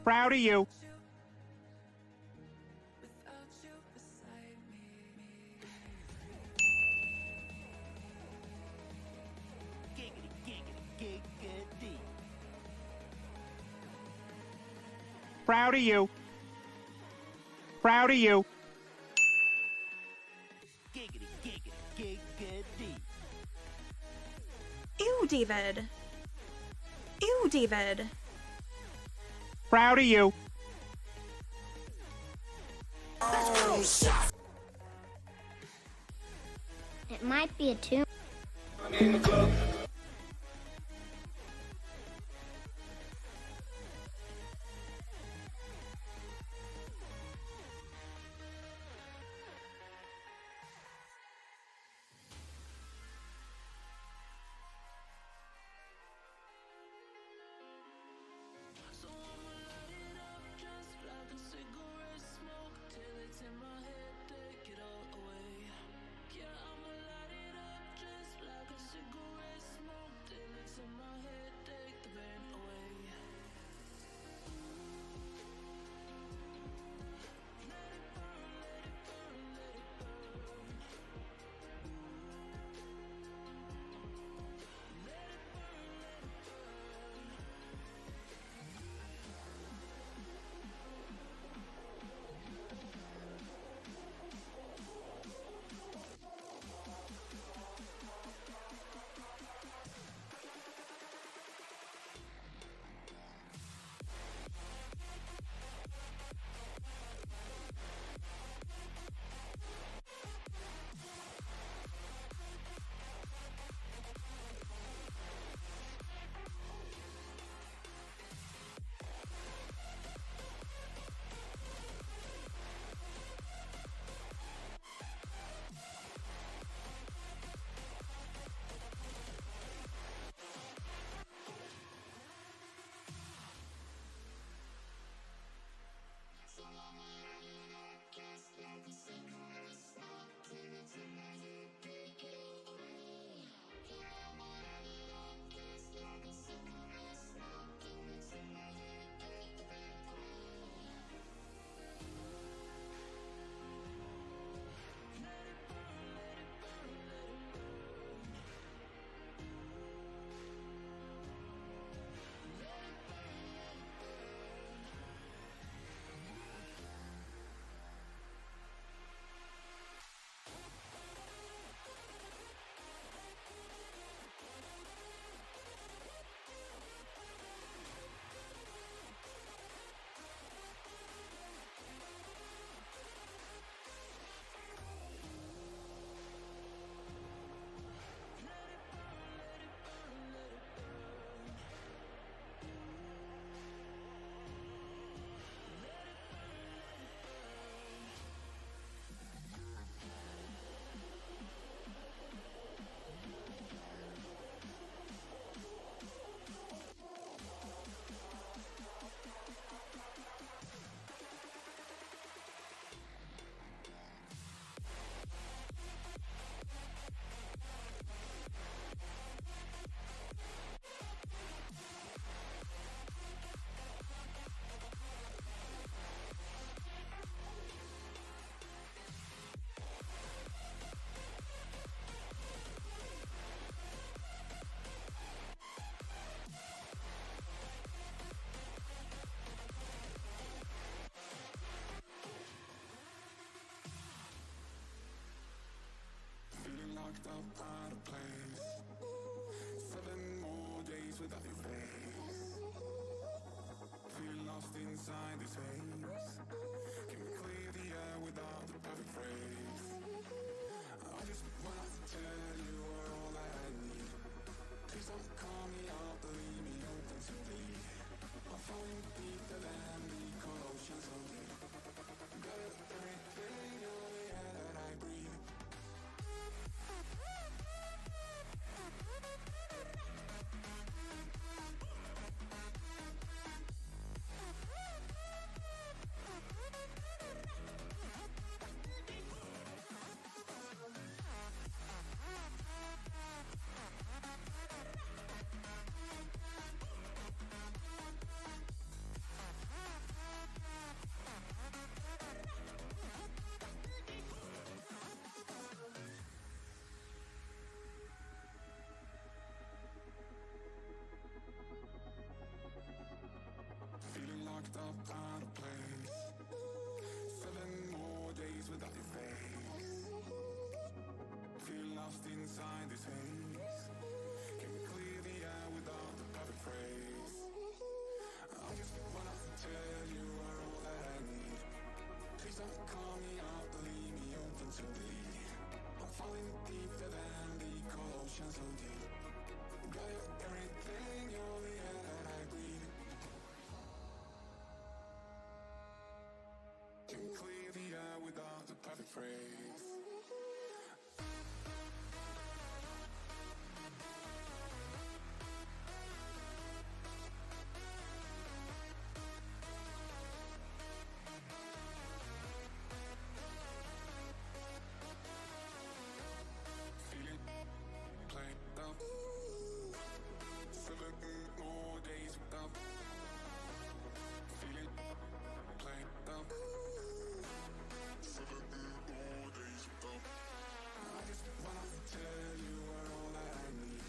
Proud of you. Proud of you. Proud of you. Ew, David. Ew, David. Proud of you. It might be a tune. I'm in the club. locked up out of place. 7 more days without your face. Feel lost inside this haze. Can we clear the air without the perfect phrase? I just wanna tell you you're all I need. Please don't call me out, leave me open to bleed. I'll fall in deeper than the cold oceans of me. Got everything, you're the air that I breathe. locked up out of place. 7 more days without your face. Feel lost inside this haze. Can we clear the air without the perfect phrase? I just wanna tell you are all that I need. Please don't call me out, leave me open to bleed. I'm falling deeper than the cold ocean so deep. Got everything, you're the air that I breathe. Can we clear the air without the perfect phrase? Feeling played up. 7 more days without. Feeling played up. 7 more days without. I just wanna tell you are all that I need.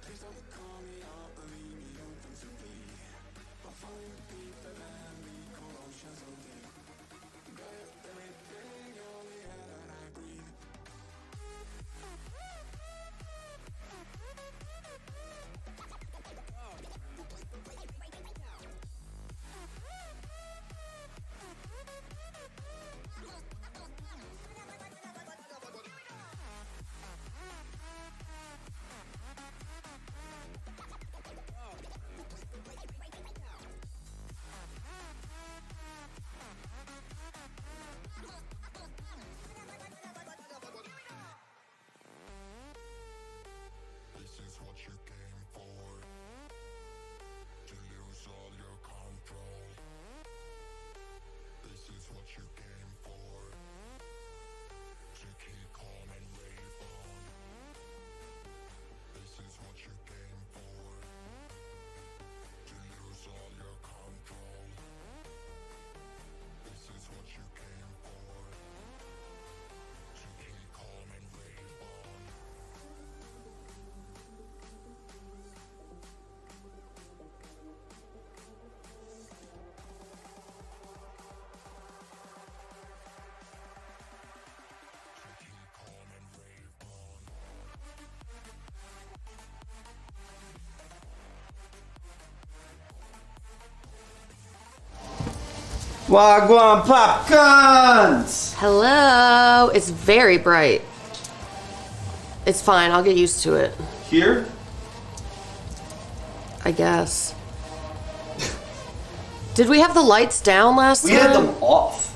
Please don't call me out, leave me open to bleed. I'm falling deeper than the cold ocean so deep. Got everything, you're the air that I breathe. This is what you came for. To lose all your control. This is what you came for. To keep calm and rave on. This is what you came for. To lose all your control. This is what you came for. To keep calm and rave on. To keep calm and rave on. Wagwan popcorns! Hello. It's very bright. It's fine. I'll get used to it, Here? I guess. Did we have the lights down last We time? had them off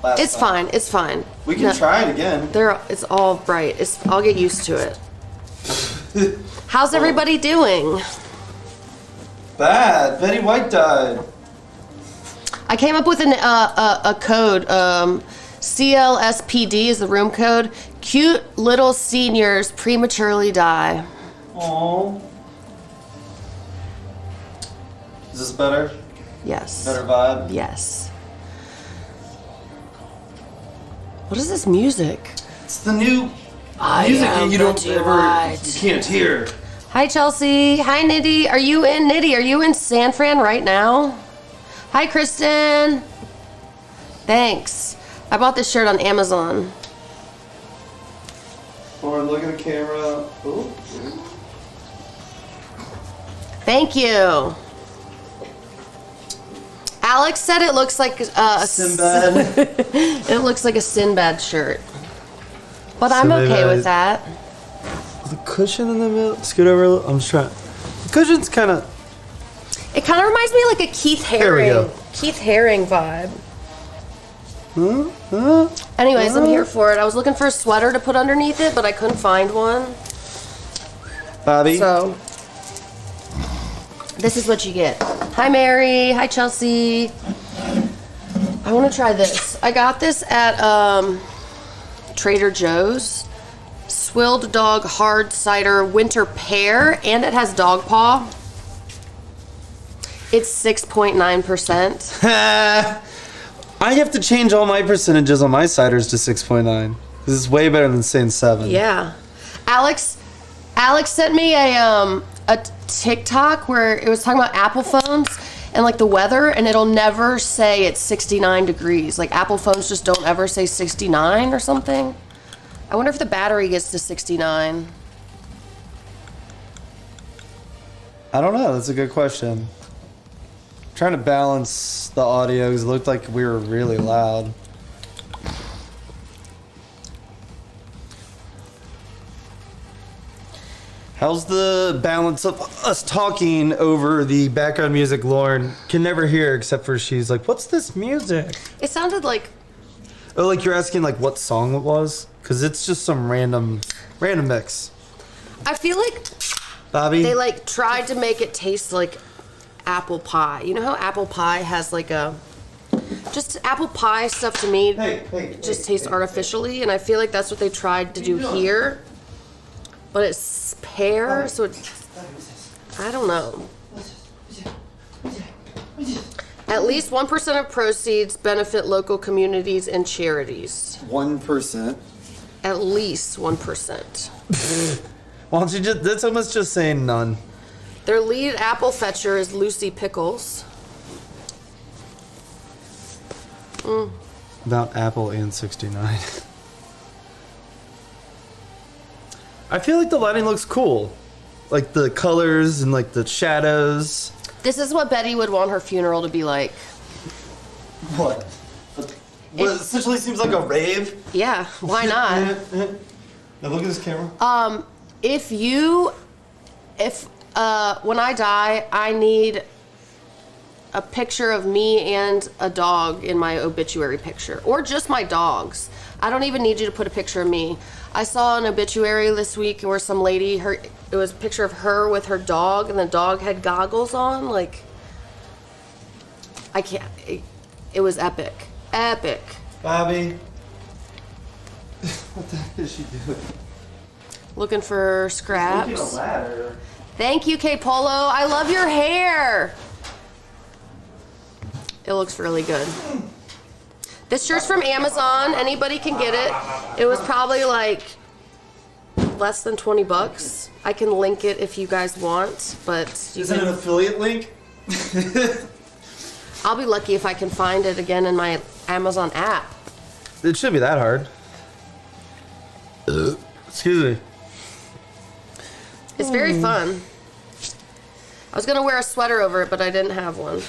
last It's time. fine. It's fine. We can No, try it again. It's all bright. I'll get used to it. How's everybody doing? Bad. Betty White died. I came up with a code. CLSPD is the room code. Cute little seniors prematurely die. Aww. Is this better? Yes. Better vibe? Yes. What is this music? It's the new I music am you don't Betty ever, White. you can't hear. Hi, Chelsea. Hi, Nitty. Are you in San Fran right now? Hi, Kristen. Thanks. I bought this shirt on Amazon. Or look at the camera. Ooh. Thank you. Alex said it looks like a Sinbad. it looks like a Sinbad shirt. But I'm okay with that. The cushion in the middle. Scoot over a little. I'm just trying. The cushion's kind of. It kind of reminds me of like a Keith There we Haring. go. Keith Haring vibe. Anyways, I'm here for it. I was looking for a sweater to put underneath it, but I couldn't find one. Bobby. So, this is what you get. Hi, Mary. Hi, Chelsea. I want to try this. I got this at Trader Joe's. Swilled Dog Hard Cider Winter Pear, and it has dog paw. It's 6.9%. I have to change all my percentages on my ciders to 6.9. This is way better than saying 7. Yeah. Alex sent me a TikTok where it was talking about Apple phones, and like the weather, and it'll never say it's 69 degrees. Like Apple phones just don't ever say 69 or something. I wonder if the battery gets to 69. I don't know. That's a good question. Trying to balance the audio because it looked like we were really loud. How's the balance of us talking over the background music Lauren can never hear except for she's like, what's this music? It sounded like... Oh, like you're asking like what song it was? Because it's just some random mix. I feel like Bobby? they like tried to make it taste like apple pie. You know how apple pie has like a... Just apple pie stuff to me just tastes artificially, and I feel like that's what they tried to do here. But it's pear, so it's... I don't know. At least 1% of proceeds benefit local communities and charities. 1%. At least 1%. Why don't you just... That's almost just saying none. Their lead apple fetcher is Lucy Pickles. About Apple and 69. I feel like the lighting looks cool. Like the colors and like the shadows. This is what Betty would want her funeral to be like. What? What essentially seems like a rave. Yeah, why not? Now look at this camera. If when I die, I need a picture of me and a dog in my obituary picture, or just my dogs. I don't even need you to put a picture of me. I saw an obituary this week where some lady, it was a picture of her with her dog, and the dog had goggles on. Like, I can't. It was epic. Epic. Bobby. What the heck is she doing? Looking for scraps. Looking a ladder. Thank you, K Polo. I love your hair. It looks really good. This shirt's from Amazon. Anybody can get it. It was probably like less than 20 bucks. I can link it if you guys want, but Is it an affiliate link? I'll be lucky if I can find it again in my Amazon app. It shouldn't be that hard. Excuse me. It's very fun. I was gonna wear a sweater over it, but I didn't have one.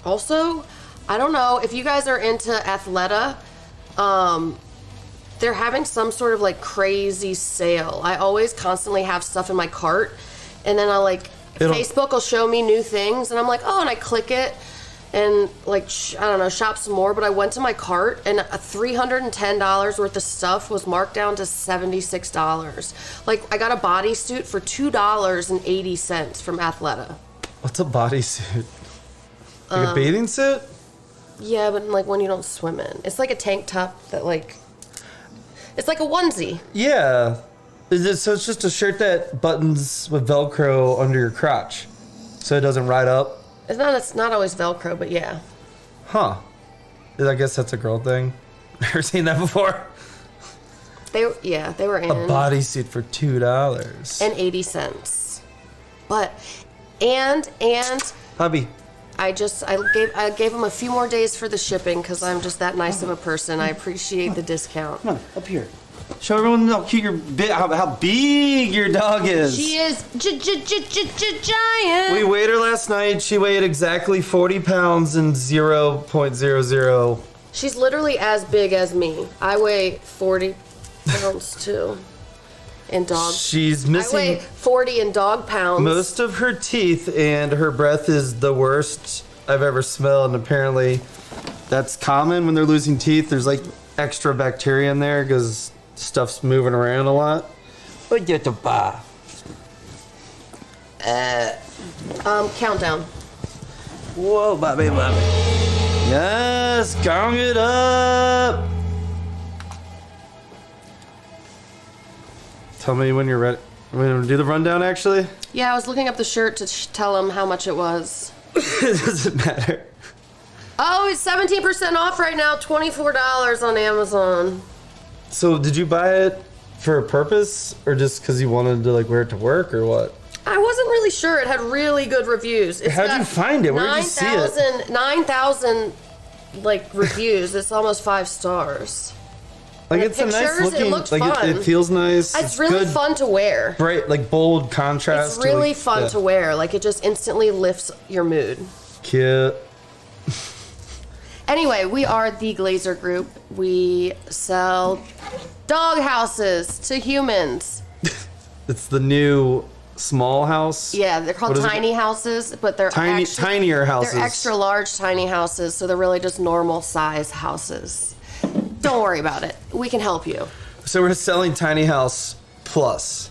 Also, I don't know if you guys are into Athleta. They're having some sort of like crazy sale. I always constantly have stuff in my cart, and then Facebook will show me new things, and I'm like, oh, and I click it, and like I don't know, shop some more. But I went to my cart, and $310 worth of stuff was marked down to $76. Like I got a bodysuit for $2.80 from Athleta. What's a bodysuit? Like a bathing suit? Yeah, but like when you don't swim in. It's like a tank top that like... It's like a onesie. Yeah. So it's just a shirt that buttons with Velcro under your crotch. So it doesn't ride up? It's not always Velcro, but yeah. Huh. I guess that's a girl thing. Never seen that before. They were in... A bodysuit for $2. And 80 cents. But... And... Hubby. I gave them a few more days for the shipping because I'm just that nice of a person. I appreciate the discount. Come on, up here. Show everyone how cute how big your dog is. She is giant. We weighed her last night. She weighed exactly 40 pounds and 0.00. She's literally as big as me. I weigh 40 pounds too. In dog. She's missing. I weigh 40 in dog pounds. Most of her teeth, and her breath is the worst I've ever smelled. And apparently, that's common when they're losing teeth. There's like extra bacteria in there because stuff's moving around a lot. Countdown. Whoa, Bobby. Yes, gong it up. Tell me when you're ready. We're going to do the rundown, actually? Yeah, I was looking up the shirt to tell him how much it was. It doesn't matter. Oh, it's 17% off right now. $24 on Amazon. So, did you buy it for a purpose? Or just because you wanted to, like, wear it to work, or what? I really sure. It had really good reviews. How'd you find it? Where did you see it? 9,000 like reviews. It's almost 5 stars. Like, the it's a nice pictures, looking, it looked like fun. it feels nice. It's really good, fun to wear. bright, like bold contrast. It's really like, fun to wear. Like, it just instantly lifts your mood. Cute. Anyway, we are the Glazer Group. We sell dog houses to humans. It's the new small house. Yeah, they're called What is it? tiny houses, but they're Tinier houses. They're extra large tiny houses, so they're really just normal size houses. Don't worry about it. We can help you. So we're selling Tiny House Plus.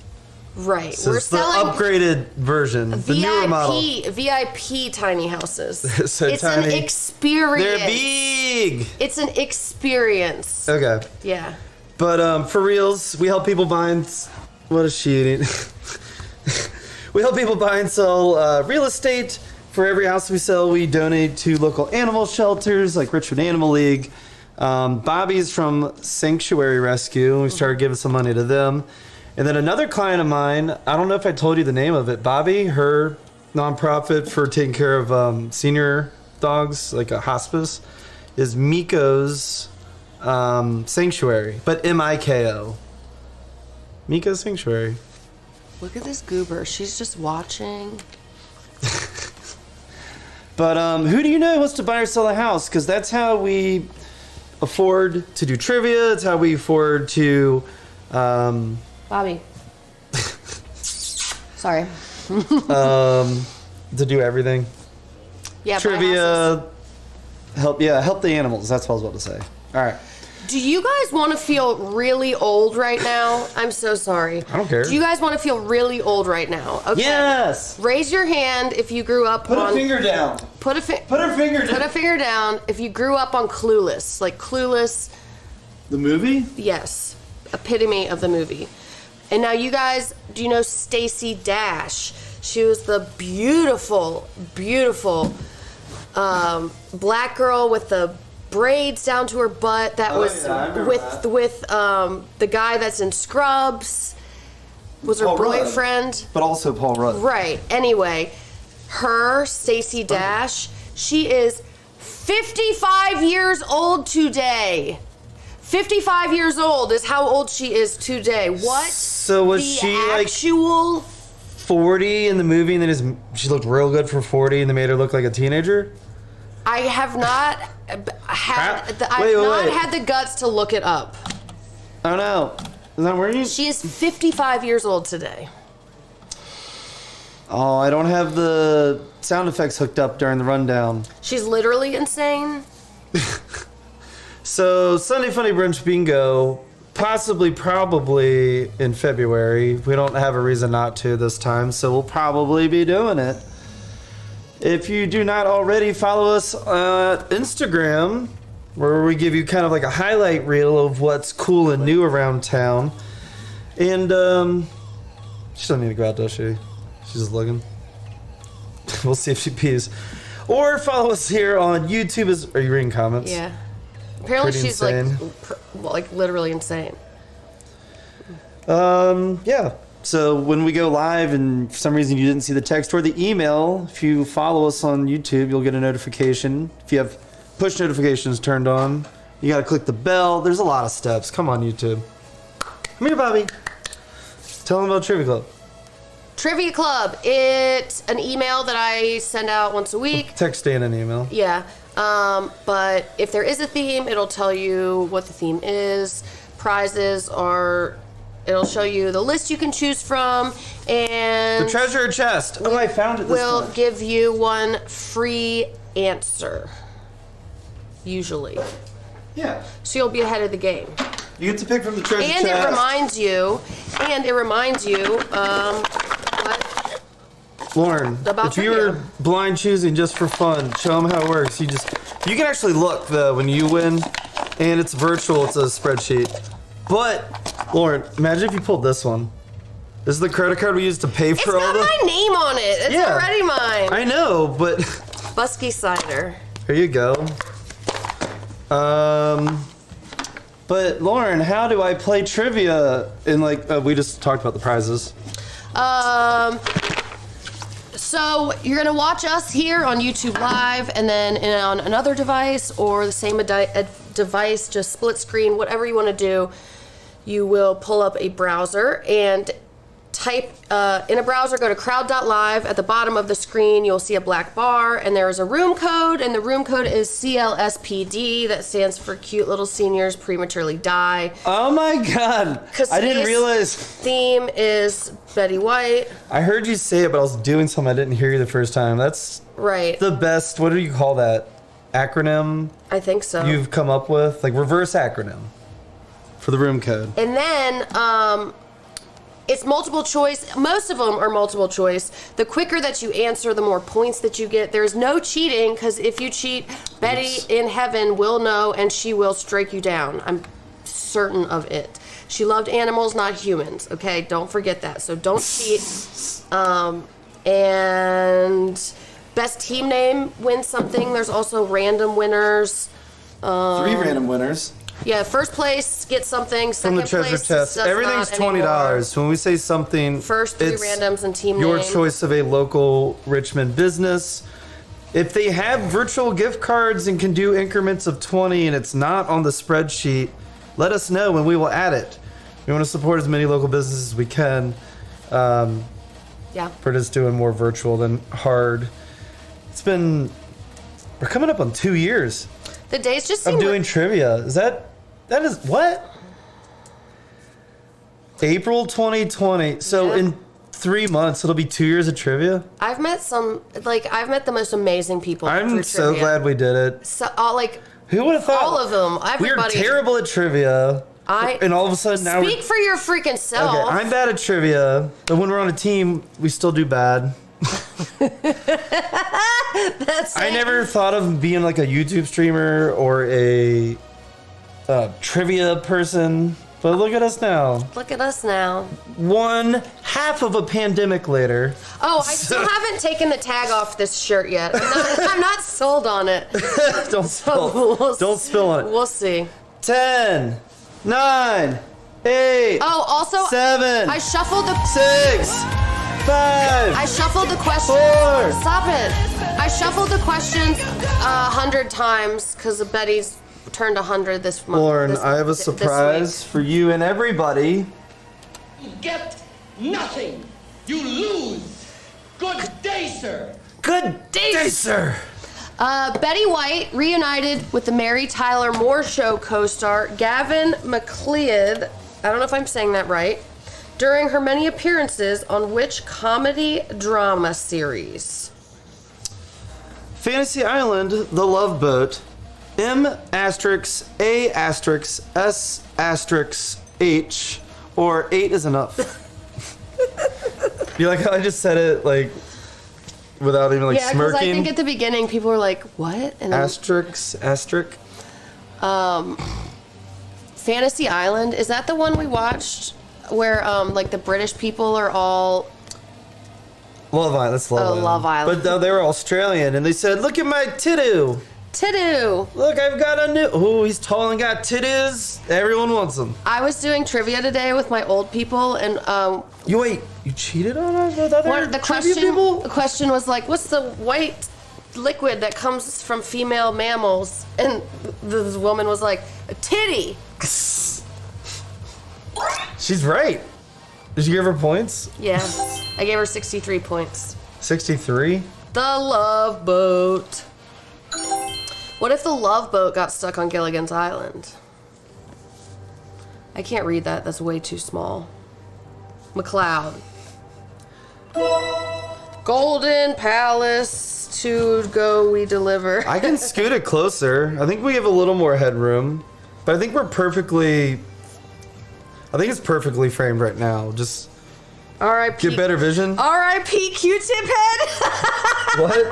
Right. So We're it's the selling upgraded version, the newer model. VIP tiny houses. So it's tiny. an experience. They're big. It's an experience. Okay. Yeah. But for reals, we help people buy and... What is she eating? We help people buy and sell real estate. For every house we sell, we donate to local animal shelters like Richmond Animal League. Bobby's from Sanctuary Rescue. We started giving some money to them. And then another client of mine, I don't know if I told you the name of it. Bobby, her nonprofit for taking care of senior dogs, like a hospice, is Miko's Sanctuary, but M-I-K-O. Miko's Sanctuary. Look at this goober. She's just watching. But who do you know wants to buy or sell a house? Because that's how we afford to do trivia. It's how we afford to... Bobby. Sorry. to do everything. Yeah, buy houses. Trivia, help the animals. That's what I was about to say. All right. Do you guys want to feel really old right now? I'm so sorry. I don't care. Do you guys want to feel really old right now? Okay. Yes. Raise your hand if you grew up Put on... a finger down. Put her finger down if you grew up on Clueless. Like Clueless, The movie? yes. Epitome of the movie. And now you guys, do you know Stacey Dash? She was the beautiful, beautiful black girl with the braids down to her butt that was yeah, I remember with the guy that's in Scrubs. Was her Paul Rudd. boyfriend. But also Paul Rudd. Right. Anyway, her, Stacey Dash, she is 55 years old today. 55 years old is how old she is today. What? So was she like actual 40 in the movie, and then she looked real good for 40, and they made her look like a teenager? I have not had Wait. had the guts to look it up. Oh no. Is that where you? She is 55 years old today. Oh, I don't have the sound effects hooked up during the rundown. She's literally insane. So, Sunday Funny Brunch Bingo, probably in February. We don't have a reason not to this time, so we'll probably be doing it. If you do not already, follow us on Instagram, where we give you kind of like a highlight reel of what's cool and new around town. And, she doesn't need to go out, does she? She's just looking. We'll see if she pees. Or follow us here on YouTube. Are you reading comments? Yeah. Apparently Pretty she's insane. like literally insane. Yeah. So when we go live and for some reason you didn't see the text or the email, if you follow us on YouTube, you'll get a notification. If you have push notifications turned on, you got to click the bell. There's a lot of steps. Come on, YouTube. Come here, Bobby. Tell them about Trivia Club. Trivia Club. It's an email that I send out once a week. Text Dan an email. Yeah. But if there is a theme, it'll tell you what the theme is. Prizes are... It'll show you the list you can choose from, and The treasure chest. Oh, I found it this we'll time. give you one free answer. Usually. Yeah. So you'll be ahead of the game. You get to pick from the treasure And chest. it reminds you, what? Lauren, About if you were trivia. blind choosing just for fun, show them how it works. You can actually look though when you win, and it's virtual. It's a spreadsheet. But Lauren, imagine if you pulled this one. This is the credit card we used to pay It's for all got the. my name on it. It's Yeah. already mine. I know, but Busky cider. here you go. But Lauren, how do I play trivia? In we just talked about the prizes. So you're gonna watch us here on YouTube Live, and then on another device or the same device, just split screen, whatever you want to do. You will pull up a browser and type in a browser, go to crowd.live. At the bottom of the screen, you'll see a black bar, and there is a room code, and the room code is CLSPD. That stands for Cute Little Seniors Prematurely Die. Oh my God. I didn't realize. Theme is Betty White. I heard you say it, but I was doing something. I didn't hear you the first time. That's right. The best, what do you call that? Acronym? I think so. You've come up with? Like reverse acronym for the room code. And then, it's multiple choice. Most of them are multiple choice. The quicker that you answer, the more points that you get. There's no cheating, because if you cheat, Betty in heaven will know, and she will strike you down. I'm certain of it. She loved animals, not humans. Okay, don't forget that. So don't cheat. And best team name wins something. There's also random winners. 3 random winners. Yeah, first place gets something. From the treasure chest. Everything's $20. When we say something, first 3 randoms and team your name. choice of a local Richmond business. If they have virtual gift cards and can do increments of 20 and it's not on the spreadsheet, let us know and we will add it. We want to support as many local businesses as we can. Yeah. We're just doing more virtual than hard. We're coming up on 2 years. The days just seem I'm doing trivia. That is what? April 2020. So in 3 months, it'll be 2 years of trivia. I've met the most amazing people. I'm so trivia. glad we did it. So, who would have thought? All of them. Everybody. We're terrible at trivia. And all of a sudden now speak for your freaking self. Okay, I'm bad at trivia, but when we're on a team, we still do bad. I never thought of being like a YouTube streamer or a trivia person, but look at us now. Look at us now. 1/2 of a pandemic later. Oh, I still haven't taken the tag off this shirt yet. I'm not sold on it. Don't spill on it. We'll see. 10, 9, 8. Oh, also 7. I shuffled the 6. 5. I shuffled the questions. 4. Stop it. I shuffled the questions 100 times because Betty's turned 100 this month. Lauren, I have a surprise for you and everybody. You get nothing. You lose. Good day, sir. Good day, sir. Betty White reunited with the Mary Tyler Moore Show co-star Gavin MacLeod. I don't know if I'm saying that right. During her many appearances on which comedy drama series? Fantasy Island, The Love Boat, M***S**H, or 8 is enough. You like how I just said it like without even like smirking? Yeah, because I think at the beginning people were like, what? And asterisk. Fantasy Island, is that the one we watched where like the British people are all Love Island? That's Love Island. Love Island. But they were Australian and they said, look at my titoo. Look, I've got a new. Oh, he's tall and got titties. Everyone wants them. I was doing trivia today with my old people, and You cheated on us with other trivia people? The question was like, what's the white liquid that comes from female mammals? And this woman was like, a titty. She's right. Did you give her points? Yeah, I gave her 63 points. 63? The Love Boat. What if the Love Boat got stuck on Gilligan's Island? I can't read that. That's way too small. McLeod. Golden Palace, to go we deliver. I can scoot it closer. I think we have a little more headroom. But I think it's perfectly framed right now. Just R.I.P. get better vision. R.I.P. Q-tip head. What?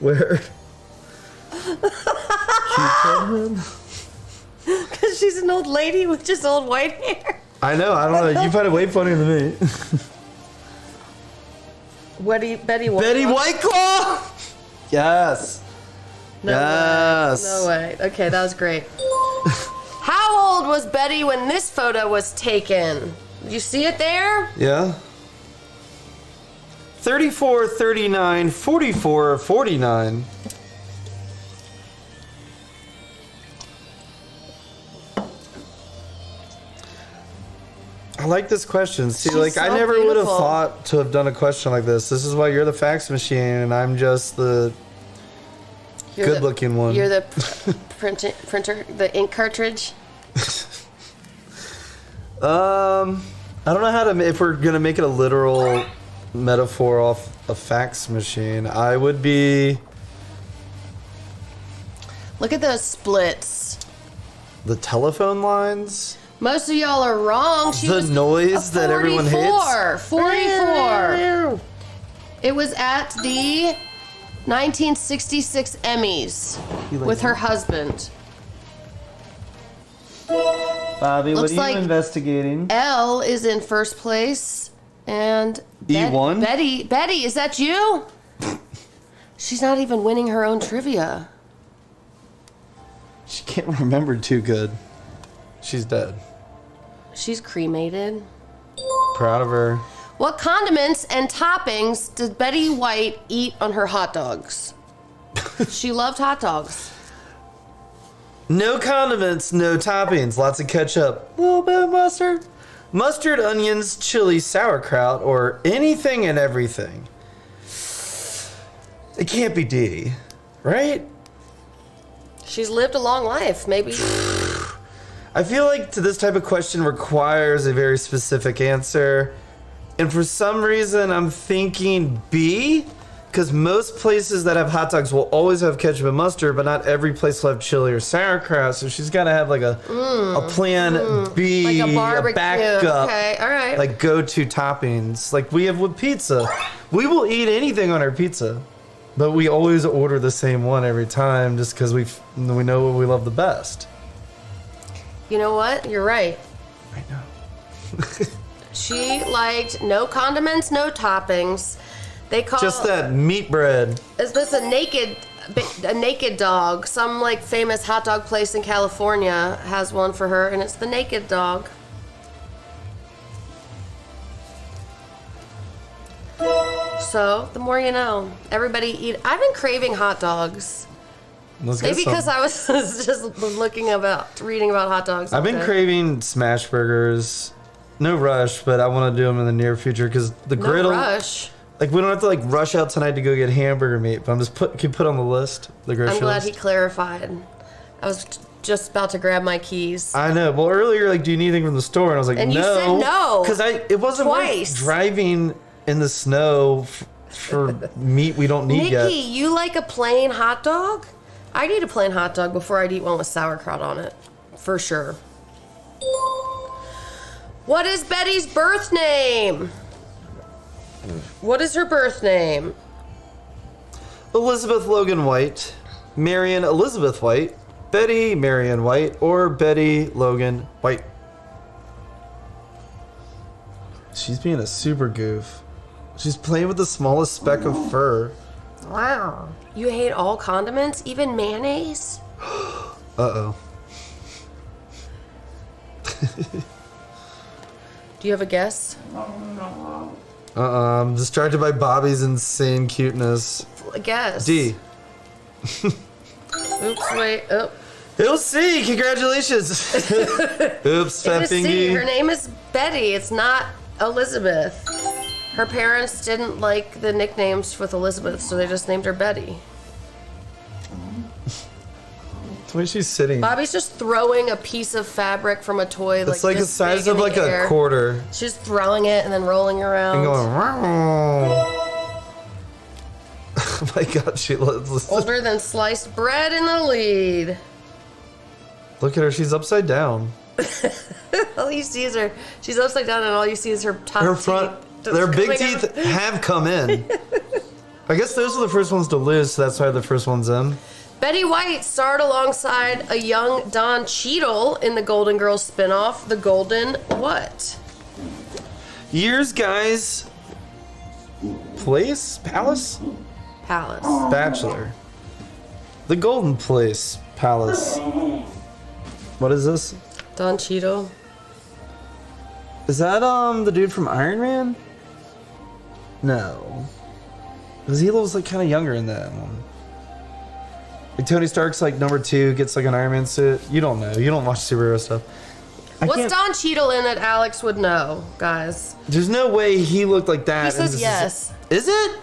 Where? Because she's an old lady with just old white hair. I know. I don't know. You find it way funnier than me. Betty White. Betty Whiteclaw. Yes. No yes. Way. No way. Okay, that was great. How old was Betty when this photo was taken? Did you see it there? Yeah. 34, 39, 44, 49. I like this question. See, She's I so never would have beautiful. thought to have done a question like this. This is why you're the fax machine and I'm just the good-looking one. You're the printer, the ink cartridge. I don't know how to. If we're gonna make it a literal metaphor off a fax machine, I would be Look at those splits. the telephone lines. Most of y'all are wrong. She The was noise a that everyone hates. 44. It was at the 1966 Emmys with her husband. Bobby, Looks what are you like- investigating? Elle is in first place, and E1? Betty, is that you? She's not even winning her own trivia. She can't remember too good. She's dead. She's cremated. Proud of her. What condiments and toppings did Betty White eat on her hot dogs? She loved hot dogs. No condiments, no toppings. Lots of ketchup. A little bit of mustard. Mustard, onions, chili, sauerkraut, or anything and everything. It can't be D, right? She's lived a long life, maybe. I feel like this type of question requires a very specific answer. And for some reason, I'm thinking B, because most places that have hot dogs will always have ketchup and mustard, but not every place will have chili or sauerkraut. So she's got to have like a plan B, Like a barbecue. backup, Okay, all right. like go-to toppings, like we have with pizza. We will eat anything on our pizza, but we always order the same one every time, just because we know what we love the best. You know what? You're right. I know. She liked no condiments, no toppings. They call Just that meat bread. Is this a naked dog? Some like famous hot dog place in California has one for her, and it's the naked dog. So the more you know. Everybody eat. I've been craving hot dogs. Let's get Maybe some. because I was just reading about hot dogs. I've been all day. craving smash burgers. No rush, but I want to do them in the near future because the No griddle. rush. Like we don't have to like rush out tonight to go get hamburger meat, but I'm just can put on the list the grocery I'm glad list. he clarified. I was just about to grab my keys. I know. Well, earlier, like, do you need anything from the store? And I was like, And no. you said no. Because it wasn't Twice. worth driving in the snow for meat we don't need Nikki, yet. you like a plain hot dog? I'd eat a plain hot dog before I'd eat one with sauerkraut on it. For sure. What is Betty's birth name? What is her birth name? Elizabeth Logan White, Marion Elizabeth White, Betty Marion White, or Betty Logan White. She's being a super goof. She's playing with the smallest speck of fur. Wow. You hate all condiments, even mayonnaise? Uh-oh. Do you have a guess? I'm distracted by Bobby's insane cuteness. A guess. D. Oops, wait. Oh. It was C. Congratulations. Oops, fat It is C. thingy. Her name is Betty. It's not Elizabeth. Her parents didn't like the nicknames with Elizabeth, so they just named her Betty. The way she's sitting. Bobby's just throwing a piece of fabric from a toy It's like the this size big of in like the air. a quarter. She's throwing it and then rolling around. And going, oh my god, she looks. Older than sliced bread in the lead. Look at her, she's upside down. All you see is her. She's upside down, and all you see is her top Her teeth. front, just their big coming out. teeth have come in. I guess those are the first ones to lose, so that's why the first one's in. Betty White starred alongside a young Don Cheadle in the Golden Girls spinoff, The Golden What? Years, guys. Place? Palace? Palace. Bachelor. The Golden Place Palace. What is this? Don Cheadle. Is that the dude from Iron Man? No. Because he looks like kind of younger in that one. Like Tony Stark's like number 2, gets like an Iron Man suit. You don't know. You don't watch superhero stuff. What's Don Cheadle in it? Alex would know, guys. There's no way he looked like that. He says yes. Is it?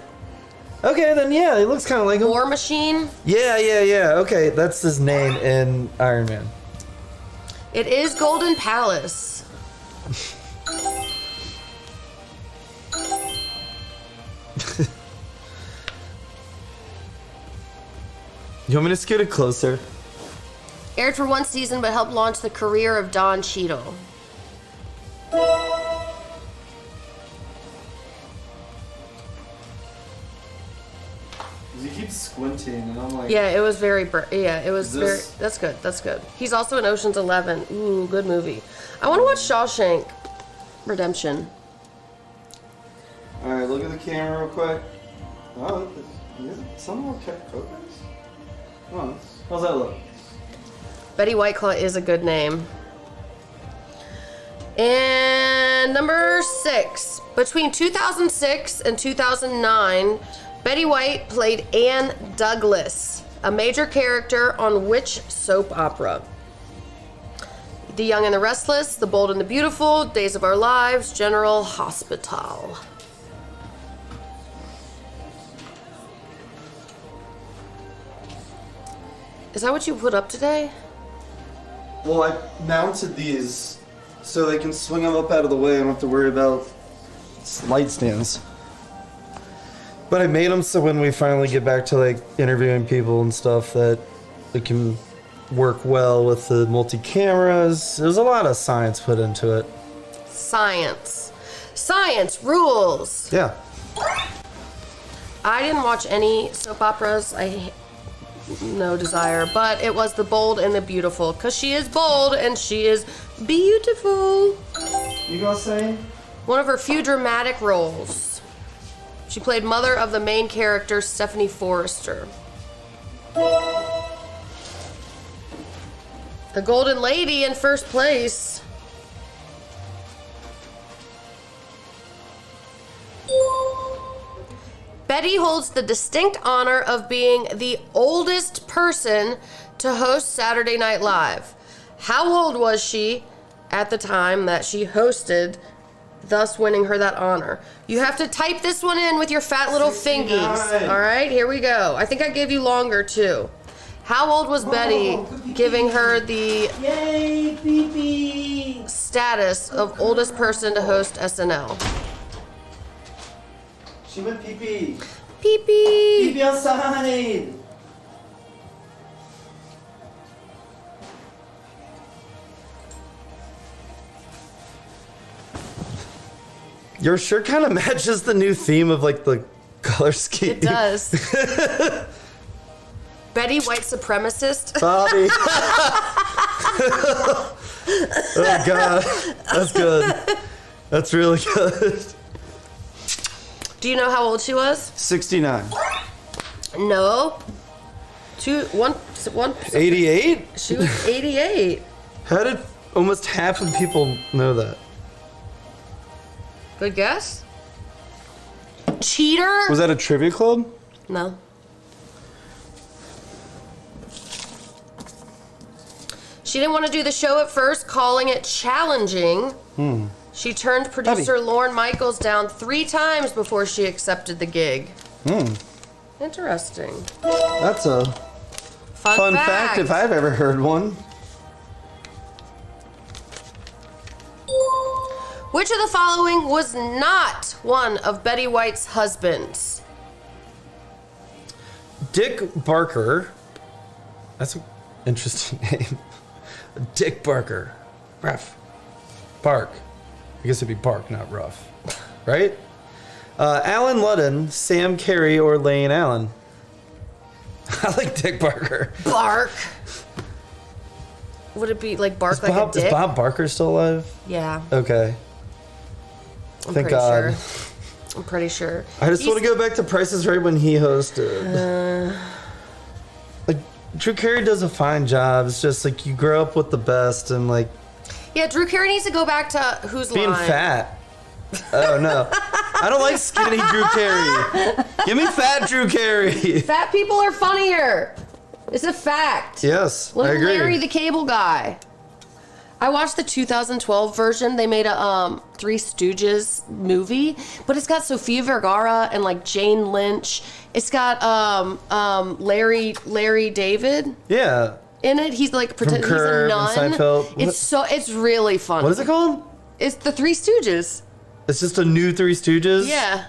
Okay, then yeah, he looks kind of like him. War Machine? Yeah. Okay, that's his name in Iron Man. It is Golden Palace. You want me to scoot it closer? Aired for 1 season, but helped launch the career of Don Cheadle. He keeps squinting, and I'm like... Yeah, it was very... it was very... This- That's good, that's good. He's also in Ocean's 11. Ooh, good movie. I want to watch Shawshank Redemption. Alright, look at the camera real quick. Oh, is it someone okay? Focus? Come on, how's that look? Betty Whiteclaw is a good name. And number 6. Between 2006 and 2009, Betty White played Anne Douglas, a major character on which soap opera? The Young and the Restless, The Bold and the Beautiful, Days of Our Lives, General Hospital. Is that what you put up today? Well, I mounted these so they can swing them up out of the way. I don't have to worry about light stands. But I made them so when we finally get back to like interviewing people and stuff that it can work well with the multi-cameras. There's a lot of science put into it. Science. Science rules. Yeah. I didn't watch any soap operas. No desire, but it was The Bold and the Beautiful, because she is bold and she is beautiful. You gonna say? One of her few dramatic roles. She played mother of the main character, Stephanie Forrester. The Golden Lady in first place. Betty holds the distinct honor of being the oldest person to host Saturday Night Live. How old was she at the time that she hosted, thus winning her that honor? You have to type this one in with your fat little 69. fingies. All right, here we go. I think I gave you longer too. How old was Betty, giving her the status of oldest person to host SNL? She went pee-pee. Pee-pee. Pee-pee outside. Your shirt kind of matches the new theme of like the color scheme. It does. Betty White supremacist. Bobby. Oh God, that's good. That's really good. Do you know how old she was? 69. No. 88? She was 88. How did almost half of people know that? Good guess. Cheater? Was that a trivia club? No. She didn't want to do the show at first, calling it challenging. She turned producer Lorne Michaels down 3 times before she accepted the gig. Interesting. That's a fun fact if I've ever heard one. Which of the following was not one of Betty White's husbands? Dick Barker. That's an interesting name. Dick Barker. Ruff. Bark. I guess it'd be Bark, not Ruff. Right? Alan Ludden, Sam Carey, or Lane Allen. I like Dick Barker. Bark. Would it be like bark Is like Bob, a dick? Is Bob Barker still alive? Yeah. Okay. I'm Thank pretty God. Sure. I'm pretty sure. I just want to go back to Price is Right when he hosted. Like, Drew Carey does a fine job. It's just like you grow up with the best and like Yeah, Drew Carey needs to go back to Who's being Line. fat. Oh no. I don't like skinny Drew Carey. Give me fat Drew Carey. Fat people are funnier. It's a fact. Yes, Look I at agree. Larry the Cable Guy. I watched the 2012 version. They made a Three Stooges movie, but it's got Sofia Vergara and like Jane Lynch. It's got Larry David. Yeah. In it, he's like pretend he's a Curb nun. and Seinfeld. It's really funny. What is it called? It's the Three Stooges. It's just a new Three Stooges? Yeah.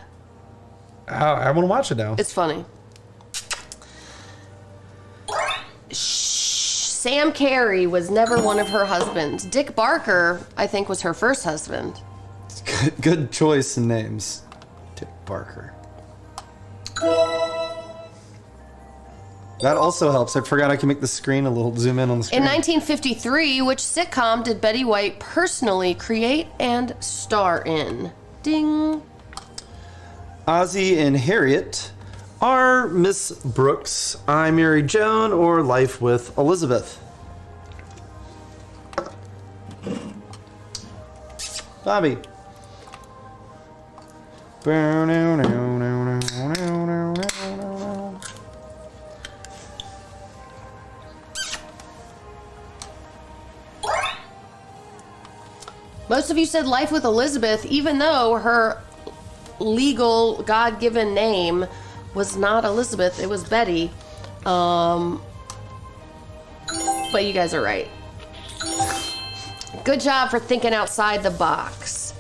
I want to watch it now. It's funny. Sam Carey was never one of her husbands. Dick Barker, I think, was her first husband. Good choice in names. Dick Barker. That also helps. I forgot I can make the screen a little zoom in on the screen. In 1953, which sitcom did Betty White personally create and star in? Ding. Ozzie and Harriet are Miss Brooks, I Mary Joan, or Life with Elizabeth. Bobby. Most of you said Life with Elizabeth, even though her legal God-given name was not Elizabeth, it was Betty. But you guys are right. Good job for thinking outside the box.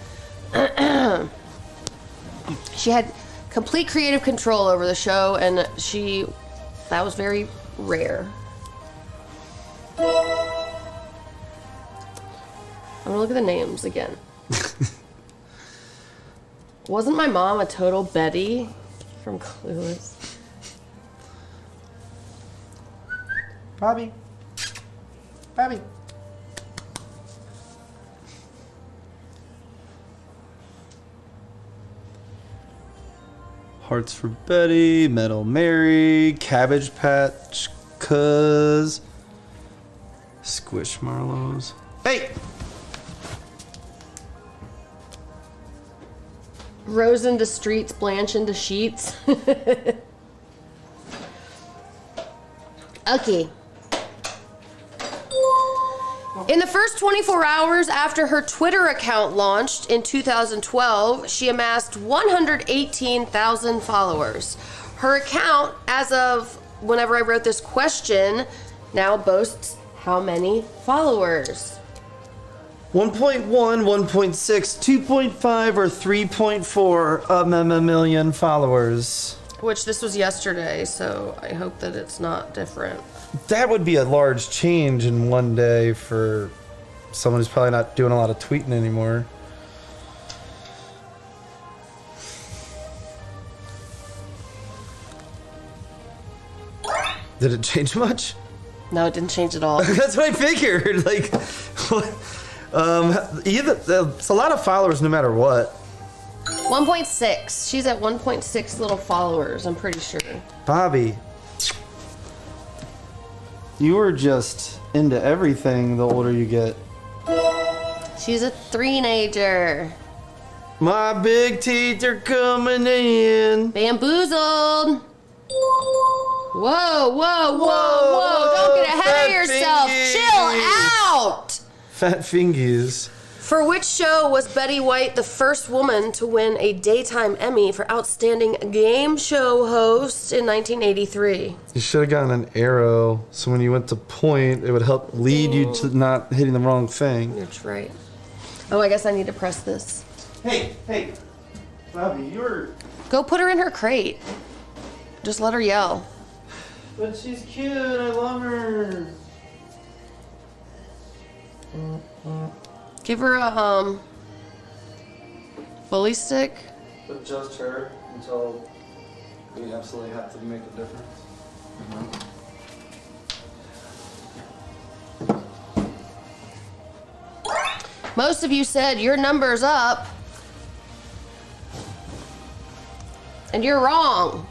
She had complete creative control over the show, and that was very rare. I'm gonna look at the names again. Wasn't my mom a total Betty from Clueless? Bobby. Hearts for Betty, Metal Mary, Cabbage Patch, Cuz, Squishmallows. Hey! Rose into streets, Blanche into sheets. Okay. In the first 24 hours after her Twitter account launched in 2012, she amassed 118,000 followers. Her account, as of whenever I wrote this question, now boasts how many followers? 1.1, 1.6, 2.5, or 3.4 million followers. Which this was yesterday, so I hope that it's not different. That would be a large change in one day for someone who's probably not doing a lot of tweeting anymore. Did it change much? No, it didn't change at all. That's what I figured. Like, it's a lot of followers no matter what. 1.6. She's at 1.6 little followers, I'm pretty sure. Bobby, you are just into everything the older you get. She's a three-nager. My big teeth are coming in. Bamboozled. Whoa. Don't get ahead of yourself. Fingies. Chill out. Fat fingies. For which show was Betty White the first woman to win a daytime Emmy for Outstanding Game Show Host in 1983? You should have gotten an arrow, so when you went to point, it would help lead you to not hitting the wrong thing. That's right. Oh, I guess I need to press this. Hey, Bobby, you're... Go put her in her crate. Just let her yell. But she's cute, I love her. Give her a, bully stick. But just her until we absolutely have to make a difference. Most of you said your number's up. And you're wrong.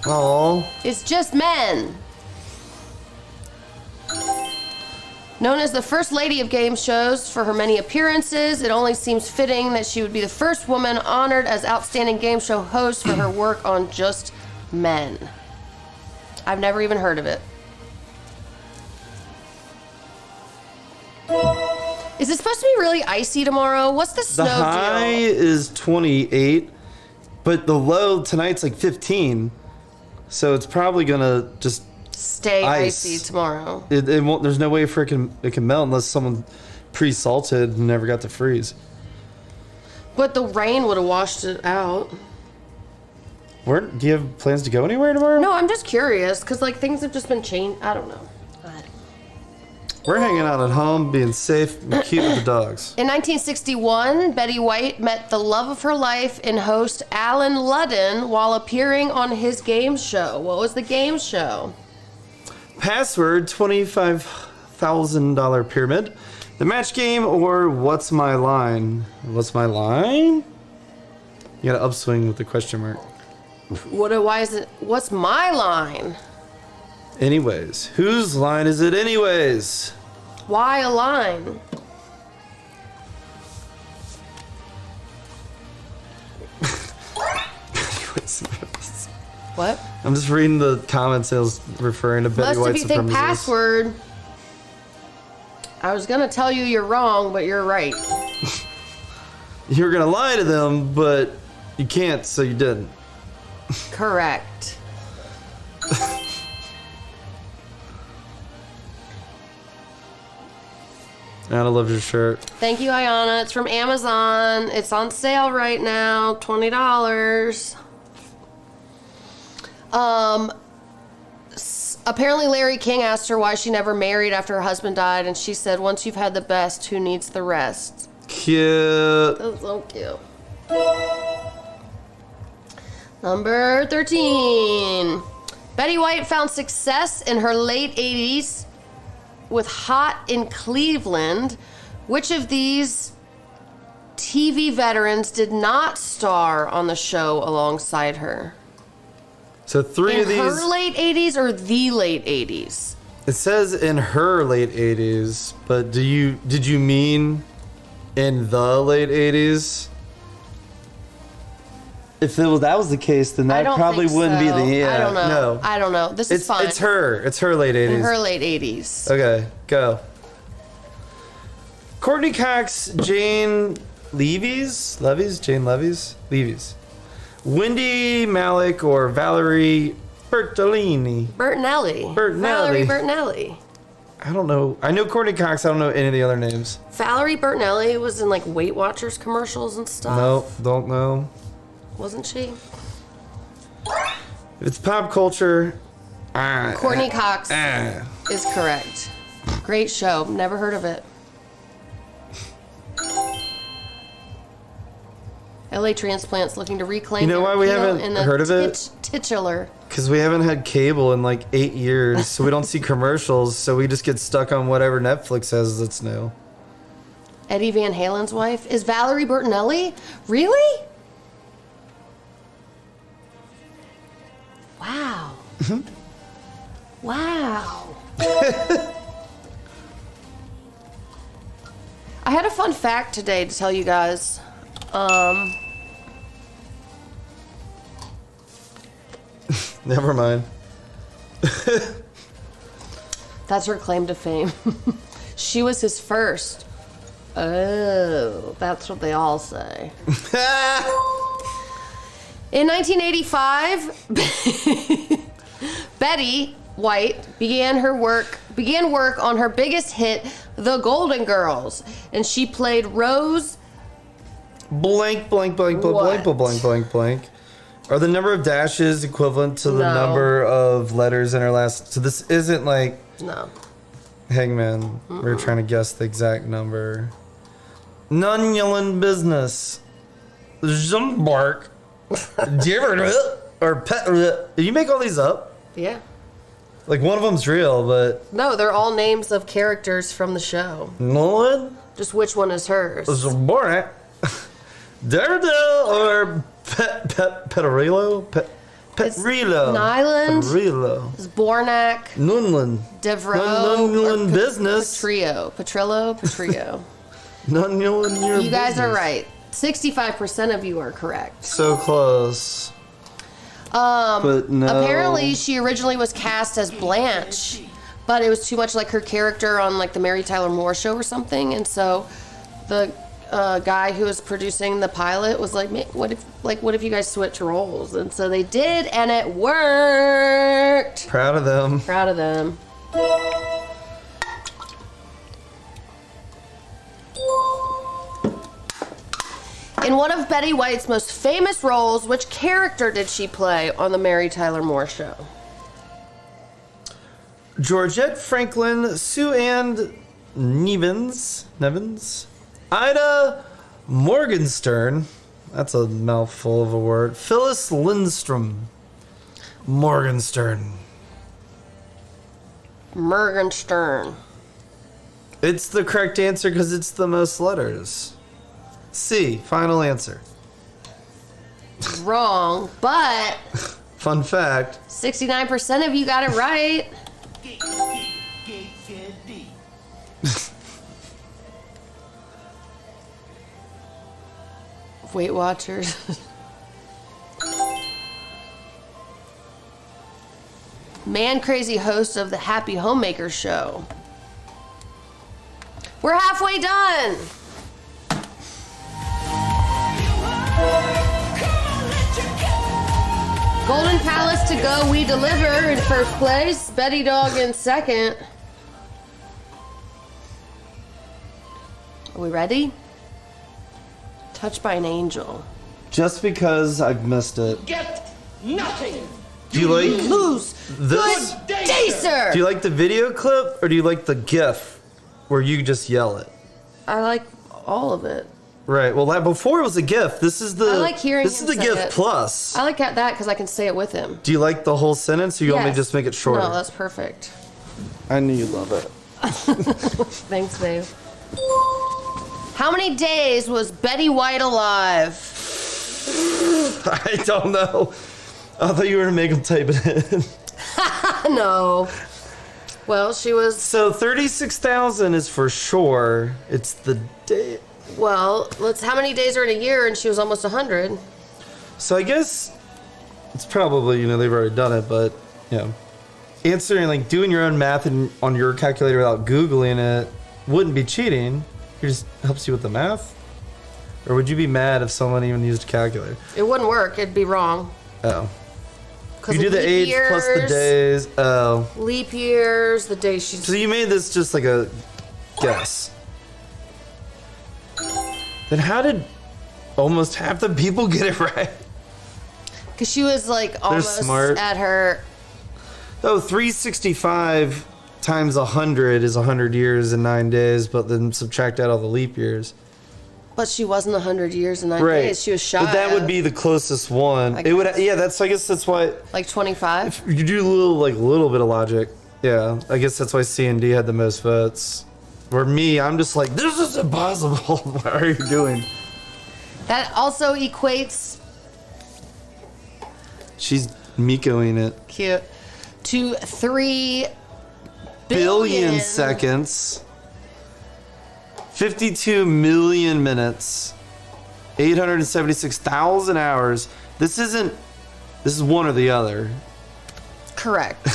Oh. It's just men. Known as the First Lady of game shows for her many appearances, it only seems fitting that she would be the first woman honored as Outstanding Game Show Host for her work on Just Men. I've never even heard of it. Is it supposed to be really icy tomorrow? What's the snow The high is 28, but the low tonight's like 15. So it's probably gonna just stay icy tomorrow. It won't. There's no way for it can melt unless someone pre-salted and never got to freeze. But the rain would have washed it out. Do you have plans to go anywhere tomorrow? No, I'm just curious because like things have just been changed. I don't know. We're hanging out at home, being safe and cute with the dogs. In 1961, Betty White met the love of her life in host Alan Ludden while appearing on his game show. What was the game show? Password, $25,000 pyramid. The match game or what's my line? What's my line? You gotta upswing with the question mark. Why is it? What's my line? Anyways, whose line is it anyways? Why a line? What? I'm just reading the comments. It was referring to Betty White's if you think password. I was gonna tell you you're wrong, but you're right. You were gonna lie to them, but you can't, so you didn't. Correct. Anna loves your shirt. Thank you, Ayana. It's from Amazon. It's on sale right now, $20. Apparently Larry King asked her why she never married after her husband died, and she said, once you've had the best, who needs the rest? Cute. That's so cute. Number 13. Betty White found success in her late 80s with Hot in Cleveland. Which of these TV veterans did not star on the show alongside her? So three of these. In her late 80s or the late 80s? It says in her late 80s, but did you mean in the late 80s? If that was the case, then that probably wouldn't be the. Yeah, I don't know. No. I don't know. This is fine. It's her. It's her late 80s. In her late 80s. Okay, go. Courtney Cox, Jane Levy's? Wendy Malick or Valerie Bertinelli? Valerie Bertinelli. I don't know. I know Courtney Cox. I don't know any of the other names. Valerie Bertinelli was in like Weight Watchers commercials and stuff. No, don't know. Wasn't she? It's pop culture. Courtney Cox is correct. Great show. Never heard of it. LA transplants looking to reclaim. You know why we haven't heard of it? Titular. Because we haven't had cable in like 8 years, so we don't see commercials, so we just get stuck on whatever Netflix says that's new. Eddie Van Halen's wife is Valerie Bertinelli? Really? Wow. Wow. I had a fun fact today to tell you guys. Never mind. That's her claim to fame. She was his first. Oh, that's what they all say. In 1985, Betty White began work on her biggest hit, The Golden Girls, and she played Rose. Blank, blank, blank, blank, blank, blank, blank, blank. Are the number of dashes equivalent to the number of letters in her last? So this isn't like No. Hangman. We're trying to guess the exact number. None business. Zumbark. Or pet. Did you make all these up? Yeah. Like one of them's real, but No, they're all names of characters from the show. Nolan. Just which one is hers? Zumbark. Daredevil or Petarilo? Petrilo. Nyland. Petrilo. Zbornak. Nunlin. Devereaux. Nunlin business. Petrillo. Nunlin You guys are right. 65% of you are correct. So close. But no. Apparently, she originally was cast as Blanche, but it was too much like her character on like the Mary Tyler Moore Show or something, and so the guy who was producing the pilot was like, what if you guys switch roles? And so they did, and it worked. Proud of them. Proud of them. In one of Betty White's most famous roles, which character did she play on the Mary Tyler Moore Show? Georgette Franklin, Sue Ann Nevins, Ida Morgenstern, that's a mouthful of a word, Phyllis Lindstrom, Morgenstern. It's the correct answer because it's the most letters. C, final answer. Wrong, but fun fact, 69% of you got it right. Weight Watchers. Man crazy host of the Happy Homemaker Show. We're halfway done. Golden Palace to go, we deliver in first place. Betty Dog in second. Are we ready? Touched by an Angel. just because I've missed it. Get nothing. Do you like Lose. this? Good day, sir. Do you like the video clip or do you like the GIF where you just yell it? I like all of it. Right. Well, that before it was a GIF. This is the. I like hearing This is him the say GIF it. plus. I like that because I can say it with him. Do you like the whole sentence, or you want me to Yes. just make it shorter? No, that's perfect. I knew you'd love it. Thanks, babe. How many days was Betty White alive? I don't know. I thought you were gonna make him type it in. No. Well, she was. So 36,000 is for sure. It's the day. Well, how many days are in a year? And she was almost 100. So I guess it's probably, they've already done it, but, answering, like, doing your own math on your calculator without Googling it wouldn't be cheating. It just helps you with the math. Or would you be mad if someone even used a calculator? It wouldn't work. It'd be wrong. Oh. 'Cause You do the leap age plus the years, days. Oh. Leap years, the days she's. So you made this just like a guess. Then how did almost half the people get it right? Because she was like almost smart. at her. Oh, 365 times 100 is 100 years and 9 days, but then subtract out all the leap years. But she wasn't 100 years and 9 Right. days. She was shy. But that would be the closest one. I It would, guess. yeah. I guess that's why. like 25. You do a little bit of logic. Yeah, I guess that's why C and D had the most votes. For me, I'm just like, this is impossible. What are you doing? That also equates She's Mikoing it. cute to 3 Billion seconds. 52 million minutes. 876,000 hours. This is one or the other. Correct.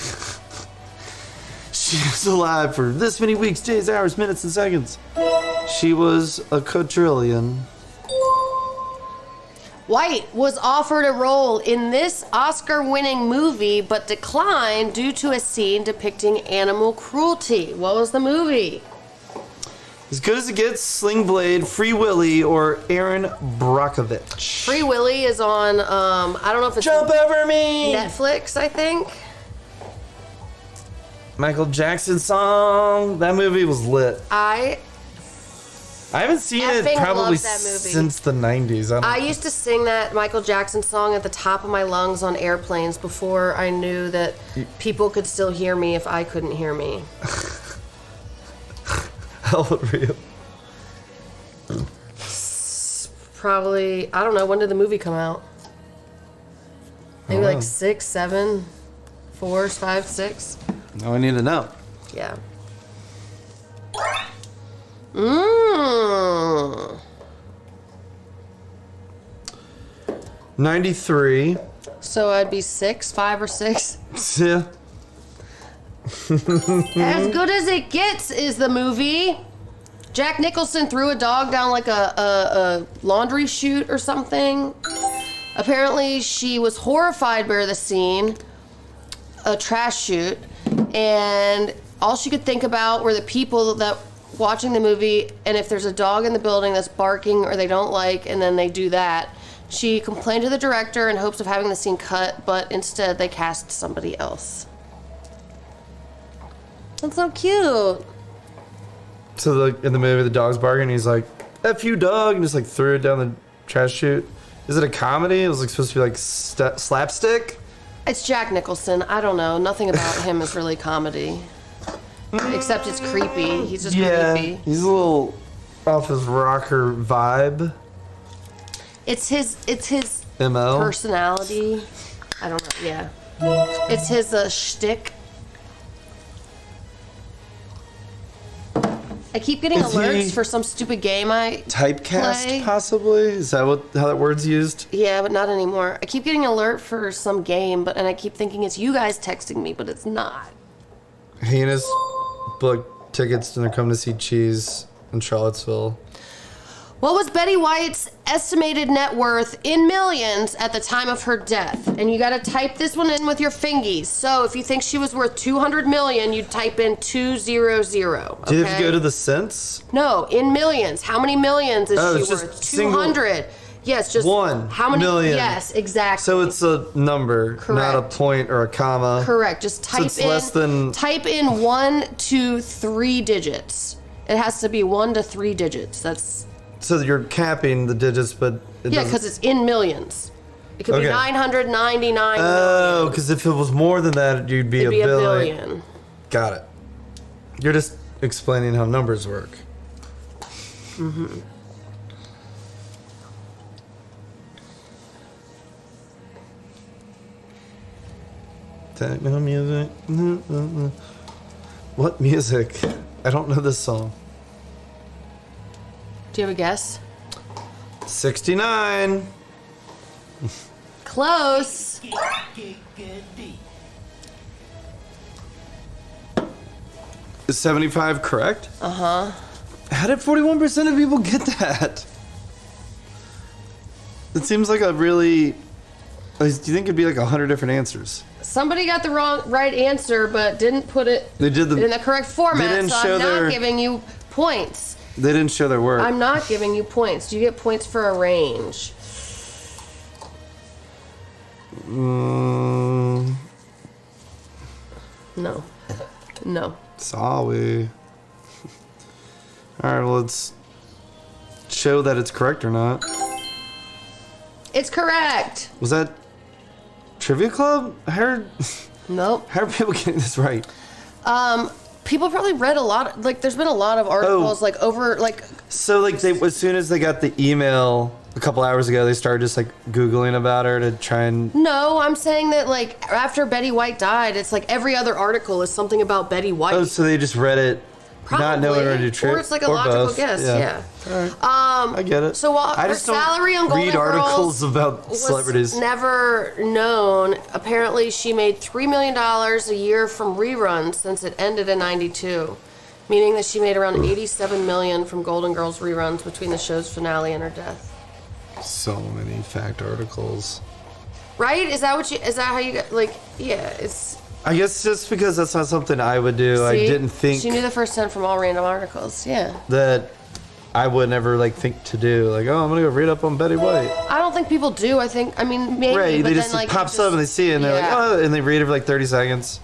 She was alive for this many weeks, days, hours, minutes, and seconds. She was a quadrillion. White was offered a role in this Oscar-winning movie, but declined due to a scene depicting animal cruelty. What was the movie? As Good as It Gets, Sling Blade, Free Willy, or Aaron Brockovich. Free Willy is on, I don't know if it's Jump over me! Netflix, I think. Michael Jackson song. That movie was lit. I haven't seen it effing probably love that movie. since the 90s. I used to sing that Michael Jackson song at the top of my lungs on airplanes before I knew that people could still hear me if I couldn't hear me. How old were you? Probably, I don't know, when did the movie come out? Maybe like 6, 7, 4, 5, 6. Now I need to know. Yeah. Mmm. 93. So I'd be 6, 5 or 6. Yeah. As Good as It Gets is the movie. Jack Nicholson threw a dog down like a laundry chute or something. Apparently she was horrified by the scene, a trash chute, and all she could think about were the people that watching the movie, and if there's a dog in the building that's barking or they don't like, and then they do that. She complained to the director in hopes of having the scene cut, but instead they cast somebody else. That's so cute. So in the movie, the dog's barking. He's like, "F you, dog," and just like threw it down the trash chute. Is it a comedy? It was like supposed to be like slapstick. It's Jack Nicholson. I don't know. Nothing about him is really comedy, except it's creepy. He's just creepy. He's a little off his rocker vibe. It's his MO personality. I don't know. Yeah, it's his shtick. I keep getting alerts for some stupid game I typecast play. Possibly. Is that how that word's used? Yeah, but not anymore. I keep getting alert for some game, and I keep thinking it's you guys texting me, but it's not. Heinous booked tickets and they're coming to see Cheese in Charlottesville. What was Betty White's estimated net worth in millions at the time of her death? And you gotta type this one in with your fingies. So if you think she was worth 200 million, you type in 200. Do you have to go to the cents? No, in millions. How many millions is she worth? 200. Yes, just 1 how many million. Yes, exactly. So it's a number, not a point or a comma. Correct. Just type it's less than type in 1 to 3 digits. It has to be 1 to 3 digits. That's so you're capping the digits, but yeah, because it's in millions. It could be 999 million. Oh, because if it was more than that, you'd be, It'd be a billion. billion. Got it. You're just explaining how numbers work. Mm-hmm. Techno music. What music? I don't know this song. Do you have a guess? 69. Close. Is 75 correct? Uh-huh. How did 41% of people get that? It seems like a really... Do you think it'd be like 100 different answers? Somebody got the right answer, but didn't put it in the correct format, they didn't so show I'm not their, giving you points. They didn't show their work. I'm not giving you points. Do you get points for a range? Mm. No. No. Sorry. Alright, well, let's show that it's correct or not. It's correct. Was that Trivia Club? Nope. How are people getting this right? People probably read a lot. Like, there's been a lot of articles, So, as soon as they got the email a couple hours ago, they started just, Googling about her to try and... No, I'm saying that, after Betty White died, it's every other article is something about Betty White. Oh, so they just read it, not knowing where to trip? Or it's a logical both. guess, yeah. Right. I get it. So while her salary on Golden read articles Girls about celebrities. was never known, apparently she made $3 million a year from reruns since it ended in '92, meaning that she made around $87 million from Golden Girls reruns between the show's finale and her death. So many fact articles. Right? Is that how you got, yeah, it's... I guess just because that's not something I would do, I didn't think... She knew the first 10 from all random articles, yeah. That I would never, think to do. I'm going to go read up on Betty White. I don't think people do. Maybe, right, but they just, it pops up and they see it and they're oh, and they read it for 30 seconds.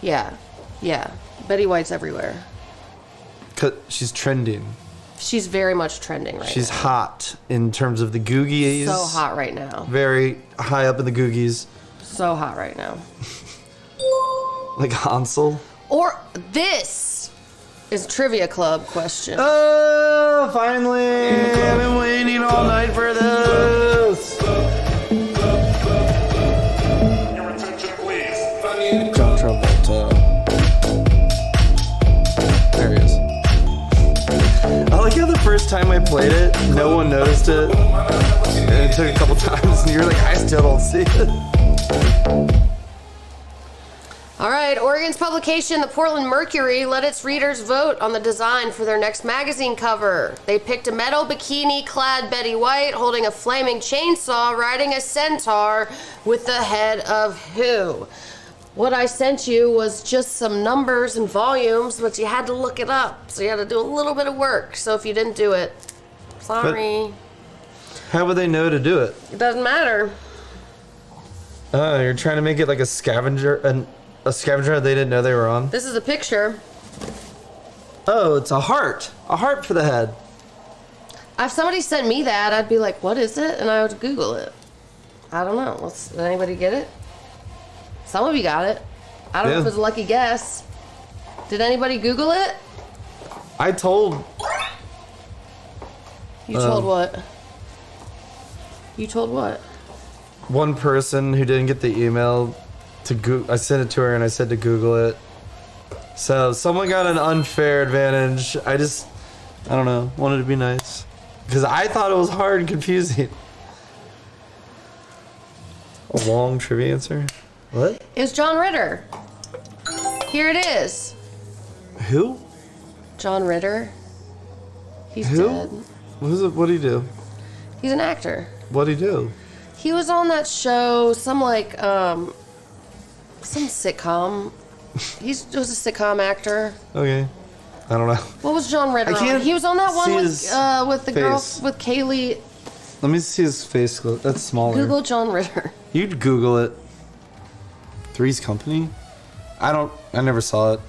Yeah, yeah. Betty White's everywhere. 'Cause she's trending. She's very much trending right now. She's hot in terms of the Googies. So hot right now. Very high up in the Googies. So hot right now. Like Hansel. Or this is a trivia club question. Oh, finally! I've been waiting all night for this. how the first time I played it, no one noticed it, and it took a couple times, and you're like, I still don't see it. All right, Oregon's publication, the Portland Mercury, let its readers vote on the design for their next magazine cover. They picked a metal bikini-clad Betty White holding a flaming chainsaw, riding a centaur with the head of who? What I sent you was just some numbers and volumes, but you had to look it up, so you had to do a little bit of work. So if you didn't do it, sorry. But how would they know to do it? It doesn't matter. Oh, you're trying to make it like a scavenger, a scavenger they didn't know they were on? This is a picture. Oh, it's a heart for the head. If somebody sent me that, I'd be like, what is it? And I would Google it. I don't know. Did anybody get it? Some of you got it. I don't know if it was a lucky guess. Did anybody Google it? I told. You told what? You told what? One person who didn't get the email to Google. I sent it to her and I said to Google it. So someone got an unfair advantage. I don't know, wanted to be nice. Because I thought it was hard and confusing. A long trivia answer? What? It was John Ritter. Here it is. Who? John Ritter. He's Who? dead. What'd he do? He's an actor. What'd he do? He was on that show, some sitcom. He was a sitcom actor. Okay. I don't know. What was John Ritter on? He was on that one with the girl, with Kaylee. Let me see his face. That's smaller. Google John Ritter. You'd Google it. Three's Company? I never saw it.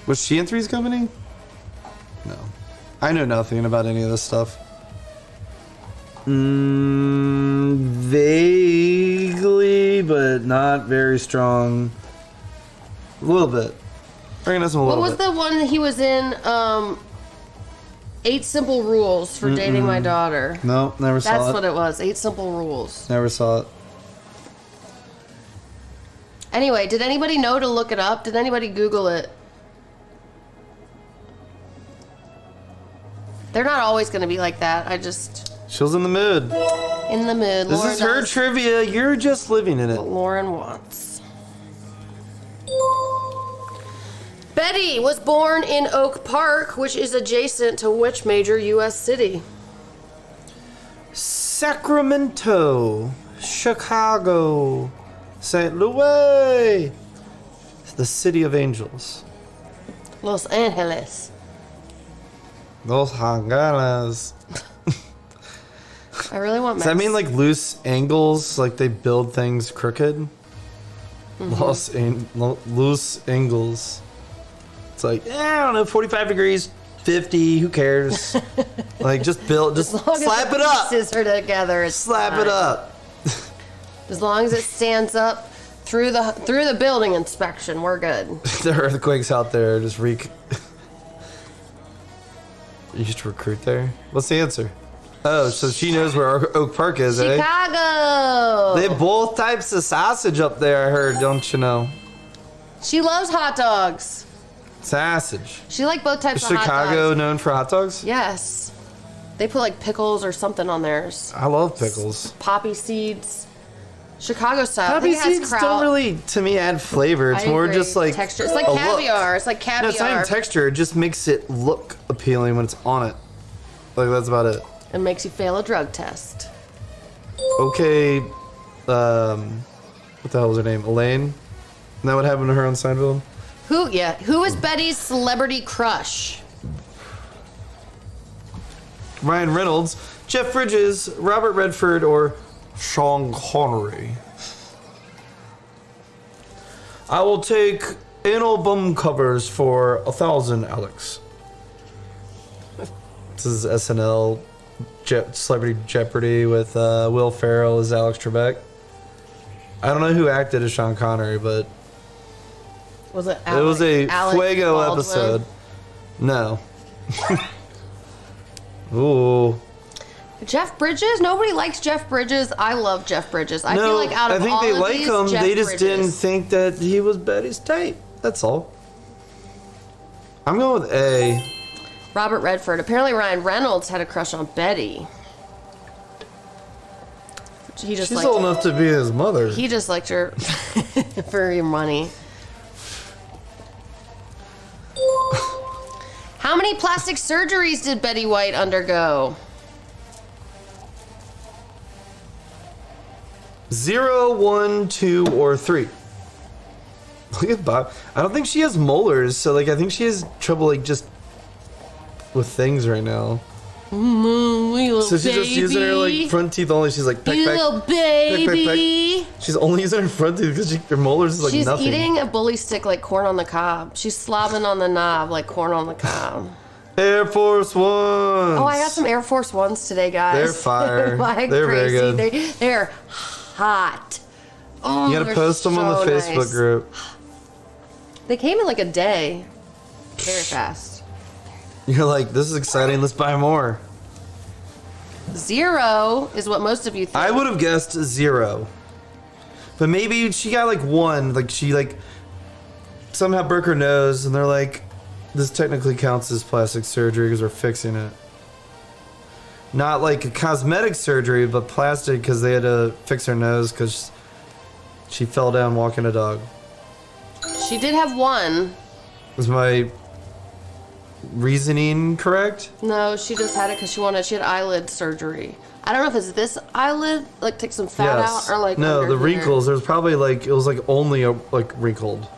Was she in Three's Company? No. I know nothing about any of this stuff. Vaguely, but not very strong. A little bit. I recognize him a little bit. What was the one that he was in? 8 Simple Rules for Dating My Daughter. No, never saw it. That's what it was. 8 Simple Rules. Never saw it. Anyway, did anybody know to look it up? Did anybody Google it? They're not always going to be like that. She was in the mood. In the mood. This is her trivia. You're just living in it. What Lauren wants. Betty was born in Oak Park, which is adjacent to which major U.S. city? Sacramento, Chicago, St. Louis, the city of angels. Los Angeles. Los Angeles. I really want. Does that mean like loose angles? Like they build things crooked? Loose angles. It's like, I don't know, 45 degrees, 50, who cares? Like, just slap it up. Pieces are together. It's slap fine. it up. As long as it stands up through the building inspection, we're good. The earthquakes out there just reek. You used to recruit there? What's the answer? Oh, so she knows where Oak Park is, Chicago. eh? They have both types of sausage up there, I heard, don't you know? She loves hot dogs. Sausage. She likes both types Is of hot dogs. Chicago known for hot dogs? Yes. They put like pickles or something on theirs. I love pickles. Poppy seeds. Chicago style. Poppy I think it has seeds kraut. don't really, to me, add flavor. It's I more agree. just like texture. It's like a caviar. look. It's like caviar. No, it's not even texture. It just makes it look appealing when it's on it. Like, that's about it. It makes you fail a drug test. Okay, what the hell was her name? Elaine? Isn't that what happened to her on Seinfeld? Who is Betty's celebrity crush? Ryan Reynolds, Jeff Bridges, Robert Redford, or Sean Connery. I will take album covers for 1,000, Alex. This is SNL Celebrity Jeopardy with Will Ferrell as Alex Trebek. I don't know who acted as Sean Connery, but Was it? it was a Alec Fuego Baldwin? episode. No. Ooh. Jeff Bridges? Nobody likes Jeff Bridges. I love Jeff Bridges. I feel like out of I think all they of like these, him. Jeff They just Bridges. didn't think that he was Betty's type. That's all. I'm going with A. Robert Redford. Apparently Ryan Reynolds had a crush on Betty. He just She's old enough to be his mother. He just liked her for your money. How many plastic surgeries did Betty White undergo? 0, 1, 2, or 3. Look at Bob. I don't think she has molars, so like I think she has trouble like just with things right now. So she's just using her like front teeth only. She's like peck, peck, little baby. peck, peck. She's only using her front teeth because her molars is like She's nothing. eating a bully stick like corn on the cob. She's slobbing on the knob like corn on the cob. Air Force Ones. Oh, I got some Air Force Ones today, guys. They're fire. They're very good. They're hot. Oh, You gotta post them on the Facebook nice. group. They came in like a day. Very fast. You're like, this is exciting. Let's buy more. 0 is what most of you think. I would have guessed 0, but maybe she got like 1. Like she like somehow broke her nose, and they're like, this technically counts as plastic surgery because we're fixing it. Not like a cosmetic surgery, but plastic because they had to fix her nose because she fell down walking a dog. She did have 1. Was my reasoning correct? No, she just had it because she had eyelid surgery. I don't know if it's this eyelid, like take some fat out, or like no, under the here. wrinkles. There's probably like it was like only like wrinkled.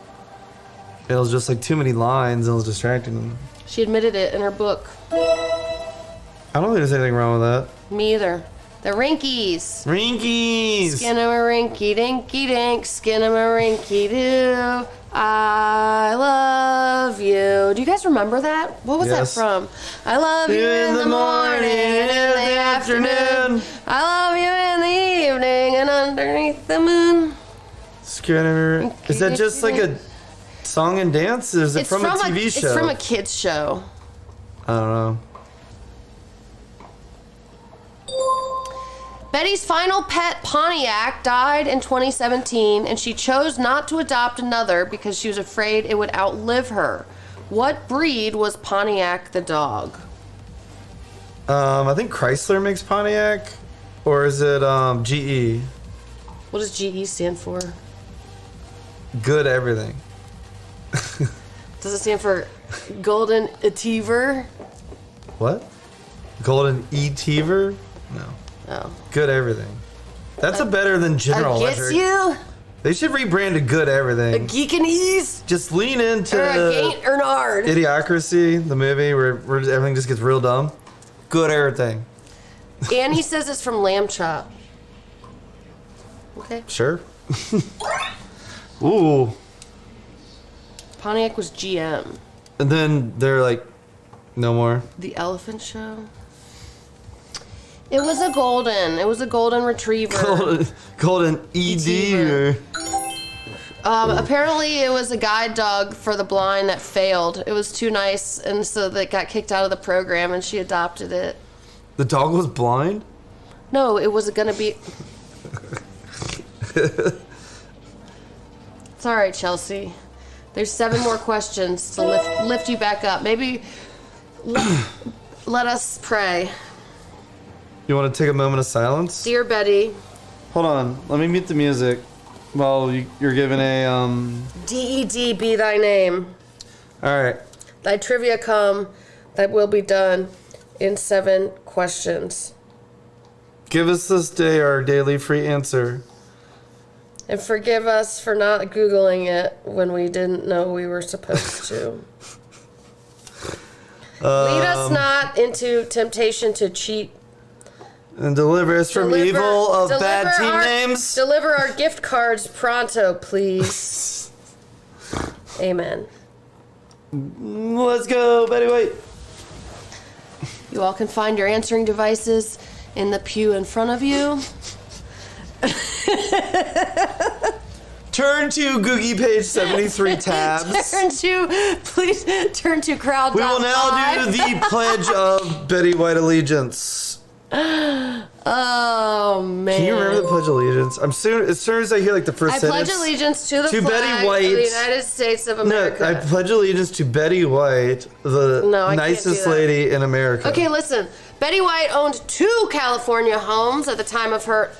It was just like too many lines and it was distracting them. She admitted it in her book. I don't think there's anything wrong with that. Me either. The Rinkies. Rinkies. Skin of a rinky dinky dink, skin of a rinky doo. I love you. Do you guys remember that? What was Yes. that from? I love you in the morning and in the afternoon. I love you in the evening and underneath the moon. Skin of a... Is that just like a song and dance? Or is it from a TV show? It's from a kids show. I don't know. Betty's final pet, Pontiac, died in 2017, and she chose not to adopt another because she was afraid it would outlive her. What breed was Pontiac the dog? I think Chrysler makes Pontiac, or is it GE? What does GE stand for? Good everything. Does it stand for Golden Retriever? What? Golden Retriever? No. Oh. Good everything. That's a better than General Electric. You? They should rebrand to Good A Everything. Geek and Ease? Just lean into Or a Gaint or Nard? Idiocracy, the movie where everything just gets real dumb. Good everything. And he says it's from Lamb Chop. Okay. Sure. Ooh. Pontiac was GM. And then they're like, no more. The Elephant Show? It was a golden. It was a golden retriever. Golden ED. Apparently, it was a guide dog for the blind that failed. It was too nice, and so they got kicked out of the program, and she adopted it. The dog was blind? No, it was gonna be. It's all right, Chelsea. There's 7 more questions to lift you back up. Maybe let us pray. You want to take a moment of silence? Dear Betty. Hold on. Let me mute the music while you're giving a, DED be thy name. All right. Thy trivia come, that will be done in 7 questions. Give us this day our daily free answer. And forgive us for not Googling it when we didn't know we were supposed to. Lead us not into temptation to cheat. And deliver us from evil of bad team names. Deliver our gift cards pronto, please. Amen. Let's go, Betty White. You all can find your answering devices in the pew in front of you. Turn to Googie page 73 tabs. Please turn to crowd. We will now do the pledge of Betty White allegiance. Oh man! Can you remember the Pledge of Allegiance? As soon as I hear like the first I sentence. pledge allegiance to the to flag Betty White of the United States of America. No, I pledge allegiance to Betty White, the No, I can't nicest do that. lady in America. Okay, listen. Betty White owned 2 California homes at the time of her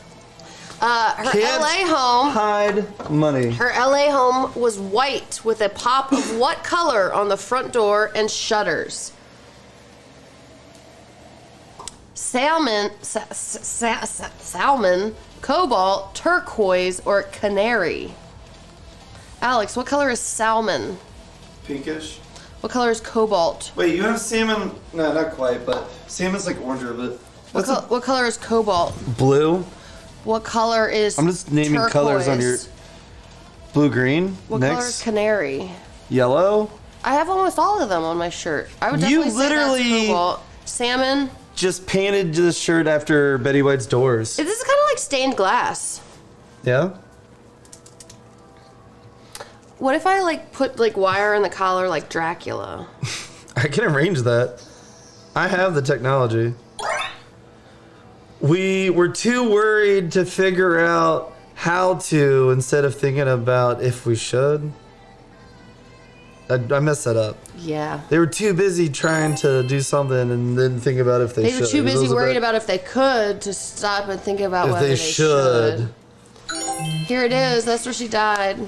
Can't LA home. hide money. Her LA home was white with a pop of what color on the front door and shutters? Salmon, salmon, cobalt, turquoise, or canary. Alex, what color is salmon? Pinkish. What color is cobalt? Wait, you have salmon? No, not quite, but salmon's like oranger, but What color is cobalt? Blue. What color is I'm just naming turquoise? colors on your blue, green. What Next. color is canary? Yellow. I have almost all of them on my shirt. I would You definitely say that's literally- cobalt. Salmon. Just painted this shirt after Betty White's doors. This is kind of like stained glass. Yeah. What if I like put like wire in the collar like Dracula? I can arrange that. I have the technology. We were too worried to figure out how to instead of thinking about if we should. I messed that up. Yeah. They were too busy trying to do something and didn't think about if they should. They were too busy It was worried about if they could to stop and think about if whether they they should. Here it is. That's where she died.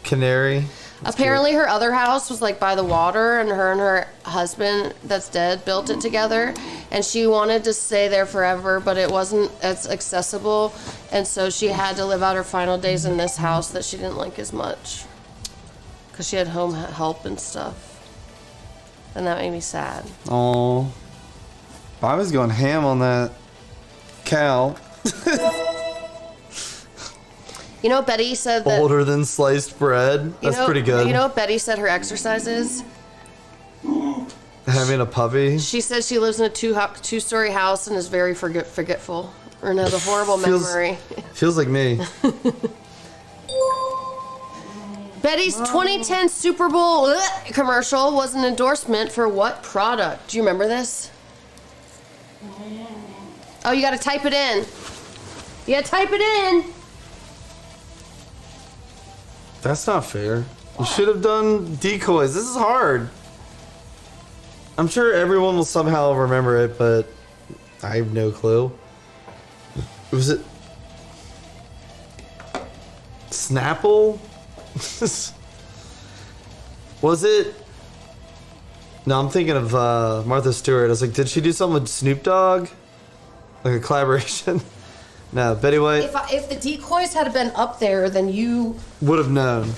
Canary. Apparently her other house was like by the water, and her husband that's dead built it together, and she wanted to stay there forever, but it wasn't as accessible, and so she had to live out her final days in this house that she didn't like as much because she had home help and stuff, and that made me sad. Oh, Bobby's going ham on that cow. You know, Betty said that. Older than sliced bread. That's pretty good. You know what Betty said her exercise is? Having a puppy. She says she lives in a two-story house and is very forgetful, or has a horrible memory. Feels like me. Betty's 2010 Super Bowl commercial was an endorsement for what product? Do you remember this? Oh, you gotta type it in. You gotta type it in. That's not fair. You should have done decoys. This is hard. I'm sure everyone will somehow remember it, but I have no clue. Was it Snapple? Was it? No, I'm thinking of Martha Stewart. I was like, did she do something with Snoop Dogg? Like a collaboration? No, Betty White If the decoys had been up there, then you would have known.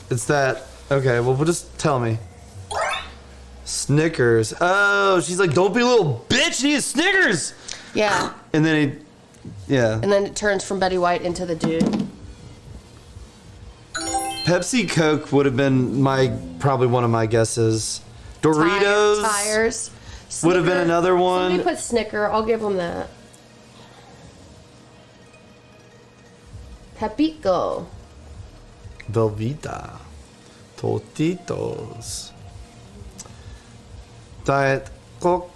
It's that. Okay, well, just tell me. Snickers. Oh, she's like, don't be a little bitch. You need a Snickers. Yeah. And then yeah. And then it turns from Betty White into the dude. Pepsi Coke would have been probably one of my guesses. Doritos Tires. would have been another one. Somebody put Snicker. I'll give them that. Pepico. Velveeta. Totitos. Diet Coke.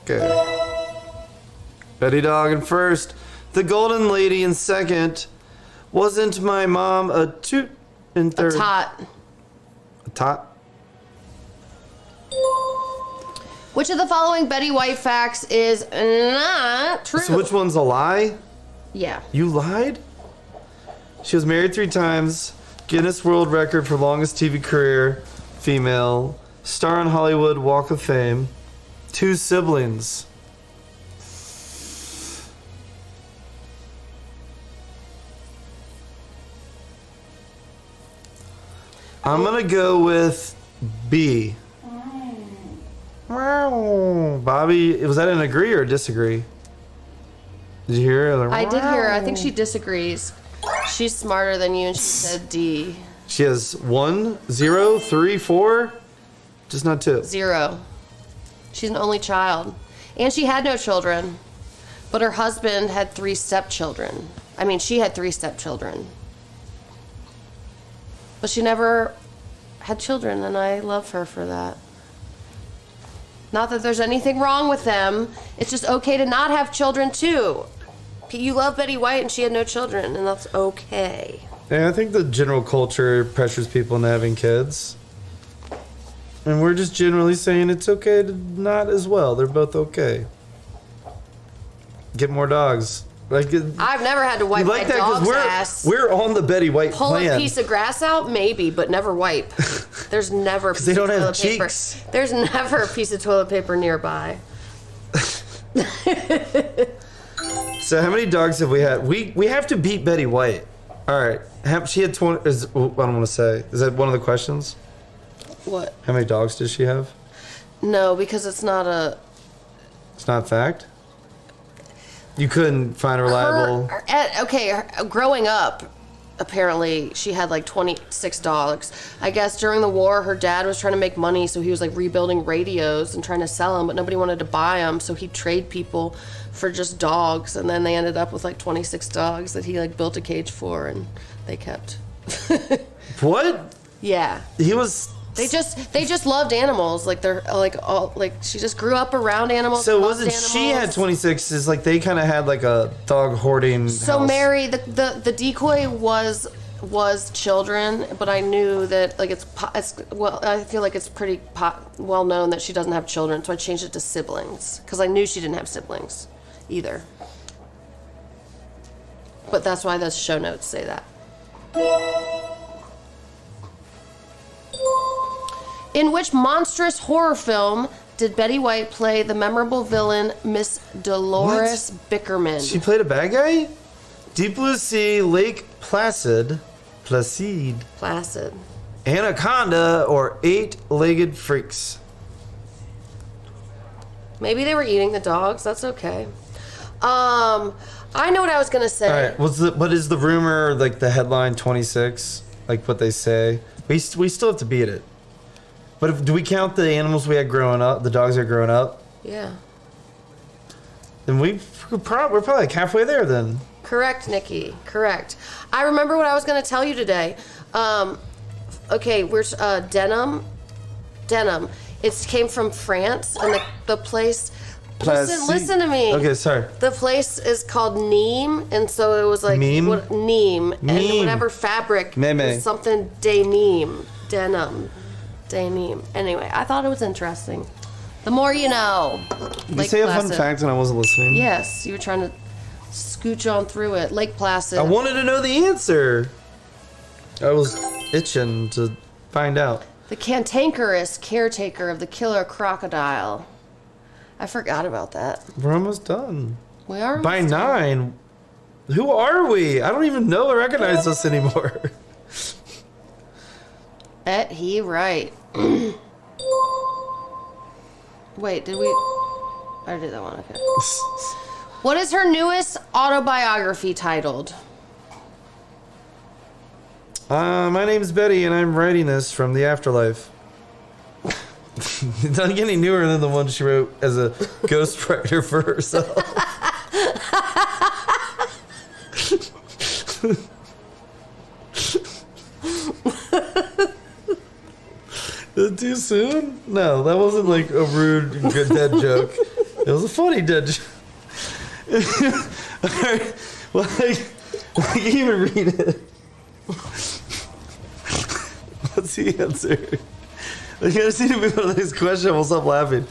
Betty Dog in first. The Golden Lady in second. Wasn't my mom a toot in third? A tot. A tot? Which of the following Betty White facts is not true? So which one's a lie? Yeah. You lied? She was married 3 times. Guinness World Record for longest TV career. Female. Star on Hollywood Walk of Fame. 2 siblings. I'm gonna go with B. Bobby, was that an agree or disagree? Did you hear her? I did hear her. I think she disagrees. She's smarter than you, and she said D. She has 1, 0, 3, 4. Just not 2. 0. She's an only child. And she had no children. But her husband had 3 stepchildren. I mean, she had 3 stepchildren. But she never had children, and I love her for that. Not that there's anything wrong with them. It's just okay to not have children, too. You love Betty White and she had no children, and that's okay. And I think the general culture pressures people into having kids. And we're just generally saying it's okay to not as well. They're both okay. Get more dogs. Like I've never had to wipe my dog's ass. We're on the Betty White Pull plan. a piece of grass out, maybe, but never wipe. There's never a piece they don't of have toilet paper. cheeks. There's never a piece of toilet paper nearby. So how many dogs have we had? We have to beat Betty White. All right. She had 20. I don't want to say. Is that one of the questions? What? How many dogs does she have? No, because it's not a. It's not a fact. You couldn't find a reliable. Growing up, apparently she had like 26 dogs. I guess during the war, her dad was trying to make money, so he was like rebuilding radios and trying to sell them, but nobody wanted to buy them, so he'd trade people for just dogs, and then they ended up with like 26 dogs that he like built a cage for, and they kept. What? Yeah. He was. They just loved animals. Like they're like all like she just grew up around animals. So wasn't she had 26? Is like they kind of had like a dog hoarding. So house. Mary, the decoy was children, but I knew that like it's well, I feel like it's pretty well known that she doesn't have children, so I changed it to siblings because I knew she didn't have siblings either. But that's why those show notes say that. In which monstrous horror film did Betty White play the memorable villain Miss Dolores Bickerman? She played a bad guy? Deep Blue Sea, Lake Placid, Anaconda, or Eight-Legged Freaks? Maybe they were eating the dogs. That's okay. I know what I was gonna say. All right. What is the rumor? Like the headline 26? Like what they say? We still have to beat it. But do we count the animals we had growing up? The dogs that are growing up? Yeah. Then we're probably like halfway there. Then. Correct, Nikki. Correct. I remember what I was gonna tell you today. Okay, we're Denim. It came from France, and the place. Listen to me. Okay, sorry. The place is called Nîmes, and so it was like Nîmes? Nîmes, and Nîmes. whatever fabric is something denim. Anyway, I thought it was interesting. The more you know. Did you say a fun fact and I wasn't listening? Yes, you were trying to scooch on through it. Lake Placid. I wanted to know the answer. I was itching to find out. The cantankerous caretaker of the killer crocodile. I forgot about that. We're almost done. We are? By 9. Who are we? I don't even know or recognize us anymore. He right. Wait, did we? I did that one, okay. What is her newest autobiography titled? My name's Betty, and I'm writing this from the afterlife. It's not getting any newer than the one she wrote as a ghostwriter for herself. Is it too soon? No, that wasn't like a rude good dead joke. It was a funny dead joke. Alright, well, I can even read it. What's the answer? I gotta see if we go to this question. We'll stop laughing.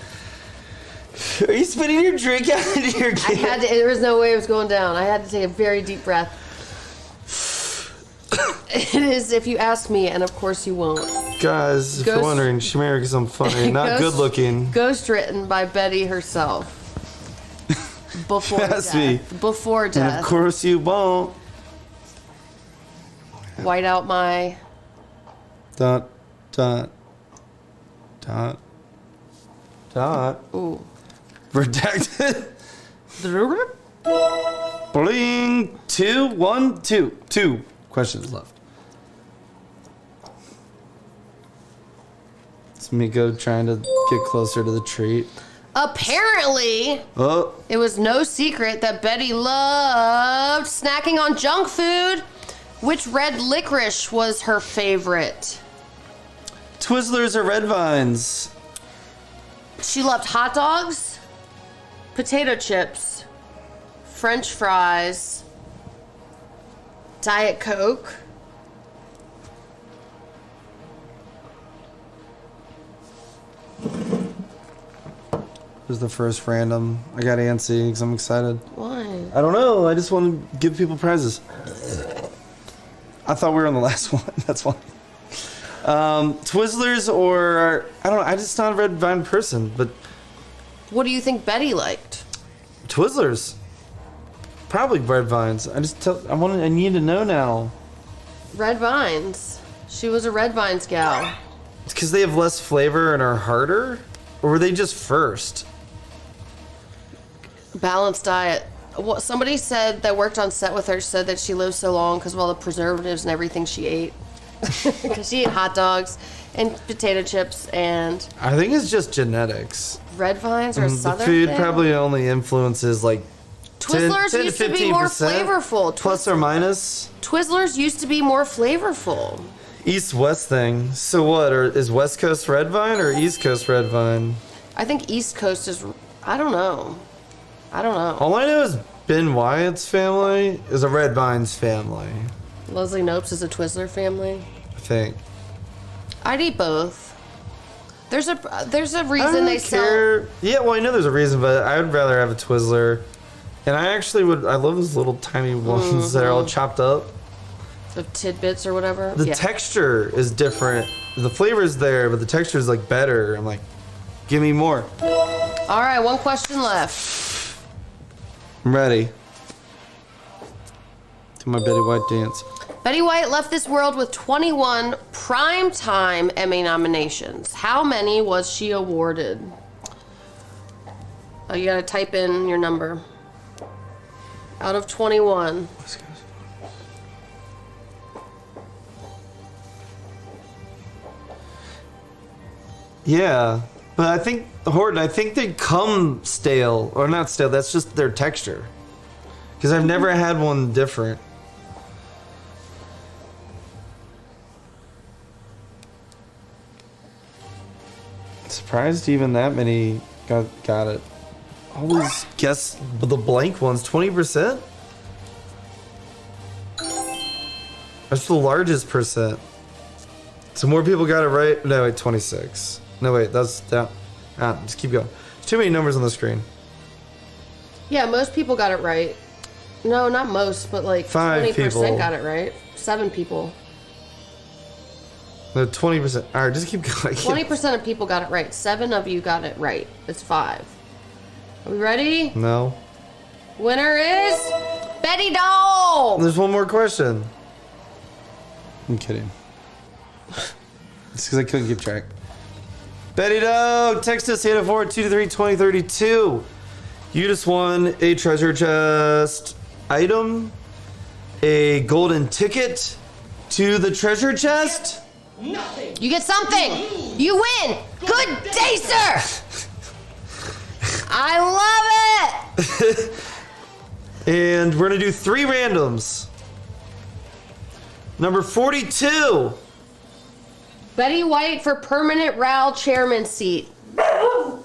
Are you spitting your drink out into your can? There was no way it was going down. I had to take a very deep breath. It is if you ask me, and of course you won't. Guys, if you're wondering, she married because I'm funny, not good looking. Ghost written by Betty herself. Before Ask death. me. Before death. And of course you won't. White out my... Dot. Ooh. Redacted. Bling. 2, 1, 2. 2 questions left. It's Miko trying to get closer to the treat. Apparently, it was no secret that Betty loved snacking on junk food. Which red licorice was her favorite? Twizzlers or Red Vines? She loved hot dogs, potato chips, French fries, Diet Coke. Here's the first random. I got antsy because I'm excited. Why? I don't know. I just want to give people prizes. I thought we were on the last one. That's why. Twizzlers or I don't know. I'm just not a red vine person, but What do you think Betty liked? Twizzlers. Probably red vines. I need to know now. Red Vines. She was a Red Vines gal. It's because they have less flavor and are harder, or were they just first? Balanced diet. Well, somebody said that worked on set with her said that she lived so long because of all the preservatives and everything she ate. Because she ate hot dogs and potato chips and I think it's just genetics. Red Vines or a The southern food thing? probably only influences like Twizzlers 10 to used to be more 15%, flavorful. plus or minus. Twizzlers used to be more flavorful. East-west thing. So what? Is West Coast red vine or East Coast red vine? I think East Coast is. I don't know. All I know is Ben Wyatt's family is a red vines family. Leslie Nopes is a Twizzler family. I think. I'd eat both. There's a I reason don't they care. sell. Yeah, well, I know there's a reason, but I would rather have a Twizzler. And I actually would. I love those little tiny ones that are all chopped up. The tidbits or whatever. The texture is different. The flavor is there, but the texture is like better. I'm like, give me more. All right, one question left. I'm ready. Do my Betty White dance. Betty White left this world with 21 primetime Emmy nominations. How many was she awarded? Oh, you gotta type in your number. Out of 21. Yeah, but I think Horton. I think they come stale or not stale. That's just their texture. Because I've never had one different. Surprised even that many got it. Always guess the blank ones. 20%. That's the largest percent. So more people got it right. No, wait, 26. No, wait, that's down. Just keep going. There's too many numbers on the screen. Yeah, most people got it right. No, not most, but like 5 20% people. got it right. 7 people. No, 20%. All right, just keep going. 20% of people got it right. 7 of you got it right. It's 5. Are we ready? No. Winner is Betty Doll. There's one more question. I'm kidding. It's because I couldn't keep track. Betty Doe, text us 804-223-2032. You just won a treasure chest item, a golden ticket to the treasure chest. Nothing. You get something. You win. Good day, sir. I love it. And we're going to do 3 randoms. Number 42. Betty White for permanent RAL chairman seat. Bobby.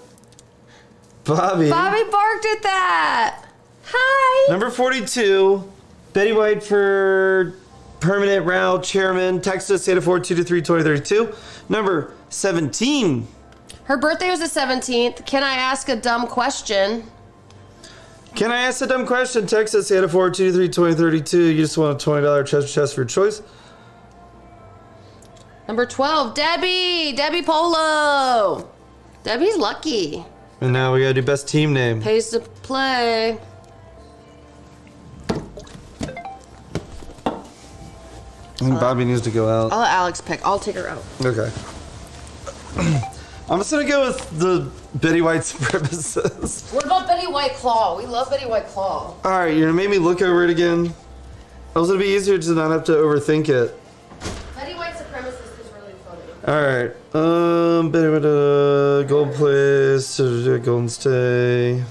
Bobby barked at that. Hi. Number 42. Betty White for permanent RAL chairman. Text us 804-223-2032. Number 17. Her birthday was the 17th. Can I ask a dumb question? Can I ask a dumb question? Text us 804-223-2032. You just want a $20 treasure chest for your choice. Number 12, Debbie. Debbie Polo. Debbie's lucky. And now we gotta do best team name. Pays to play. I think Bobby needs to go out. I'll let Alex pick. I'll take her out. Okay. I'm just gonna go with the Betty White supremacists. What about Betty White Claw? We love Betty White Claw. Alright, you're gonna make me look over it again. It was gonna be easier to not have to overthink it. Betty White supremacist is really funny. Alright. Betty White, gold place, golden stay.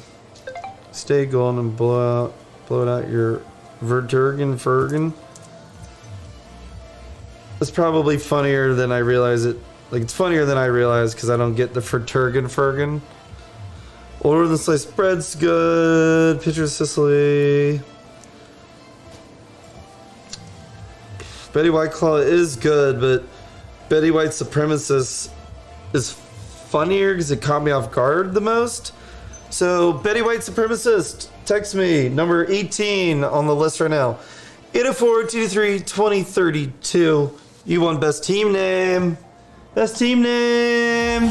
Stay golden and blow it out your Fergen. It's probably funnier than I realize it. Like, it's funnier than I realize because I don't get the Fergen. Older than sliced bread's good. Picture of Sicily. Betty White Claw is good, but Betty White Supremacist is funnier because it caught me off guard the most. So, Betty White Supremacist, text me, number 18 on the list right now. 804-223-2032. You won Best Team Name. Best Team Name.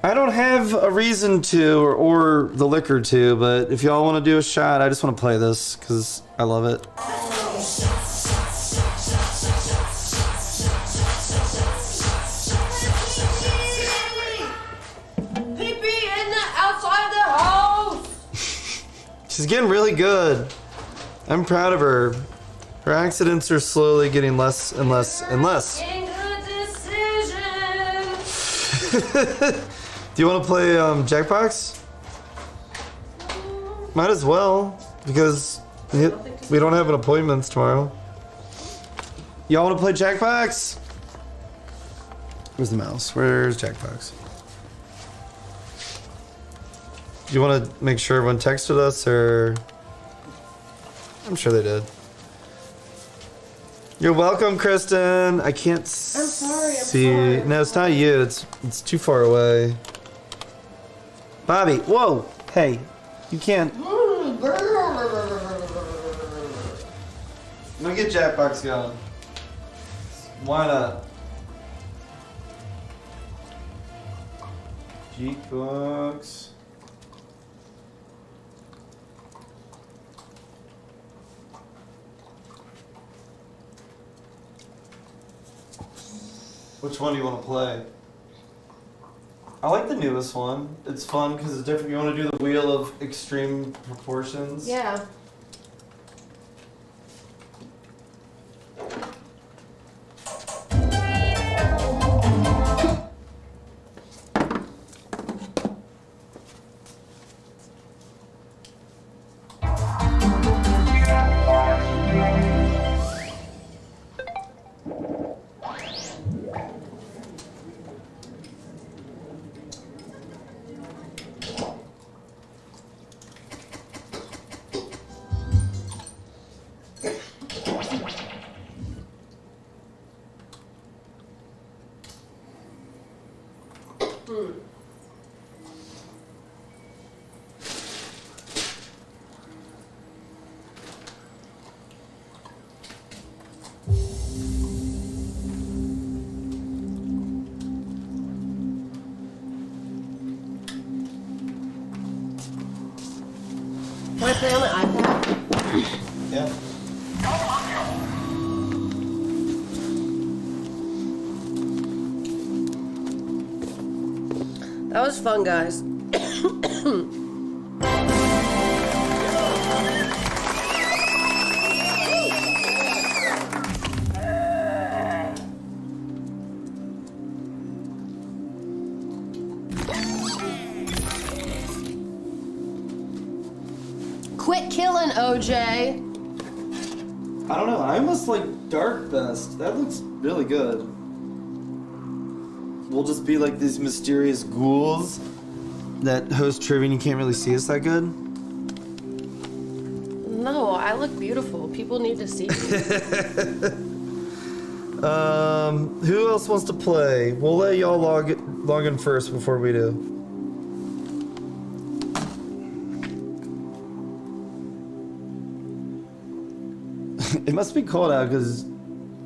I don't have a reason to or the liquor to, but if y'all want to do a shot, I just want to play this because I love it. She's getting really good. I'm proud of her. Her accidents are slowly getting less and less and less. Do you want to play Jackbox? Might as well, because we don't have an appointments tomorrow. Y'all want to play Jackbox? Where's the mouse? Where's Jackbox? Do you want to make sure everyone texted us, or... I'm sure they did. You're welcome, Kristen. I can't see. No, it's not you. It's too far away. Bobby, whoa, hey, you can't. I'm gonna get Jackbox going. Why not? Jackbox. Which one do you want to play? I like the newest one. It's fun because it's different. You want to do the Wheel of Extreme Proportions? Yeah. Can I play on the iPad? Yeah. That was fun, guys. Quit killing, OJ. I don't know. I almost like Dark best. That looks really good. We'll just be like these mysterious ghouls that host trivia and you can't really see us that good. No, I look beautiful. People need to see me. Who else wants to play? We'll let y'all log in first before we do. It must be cold out because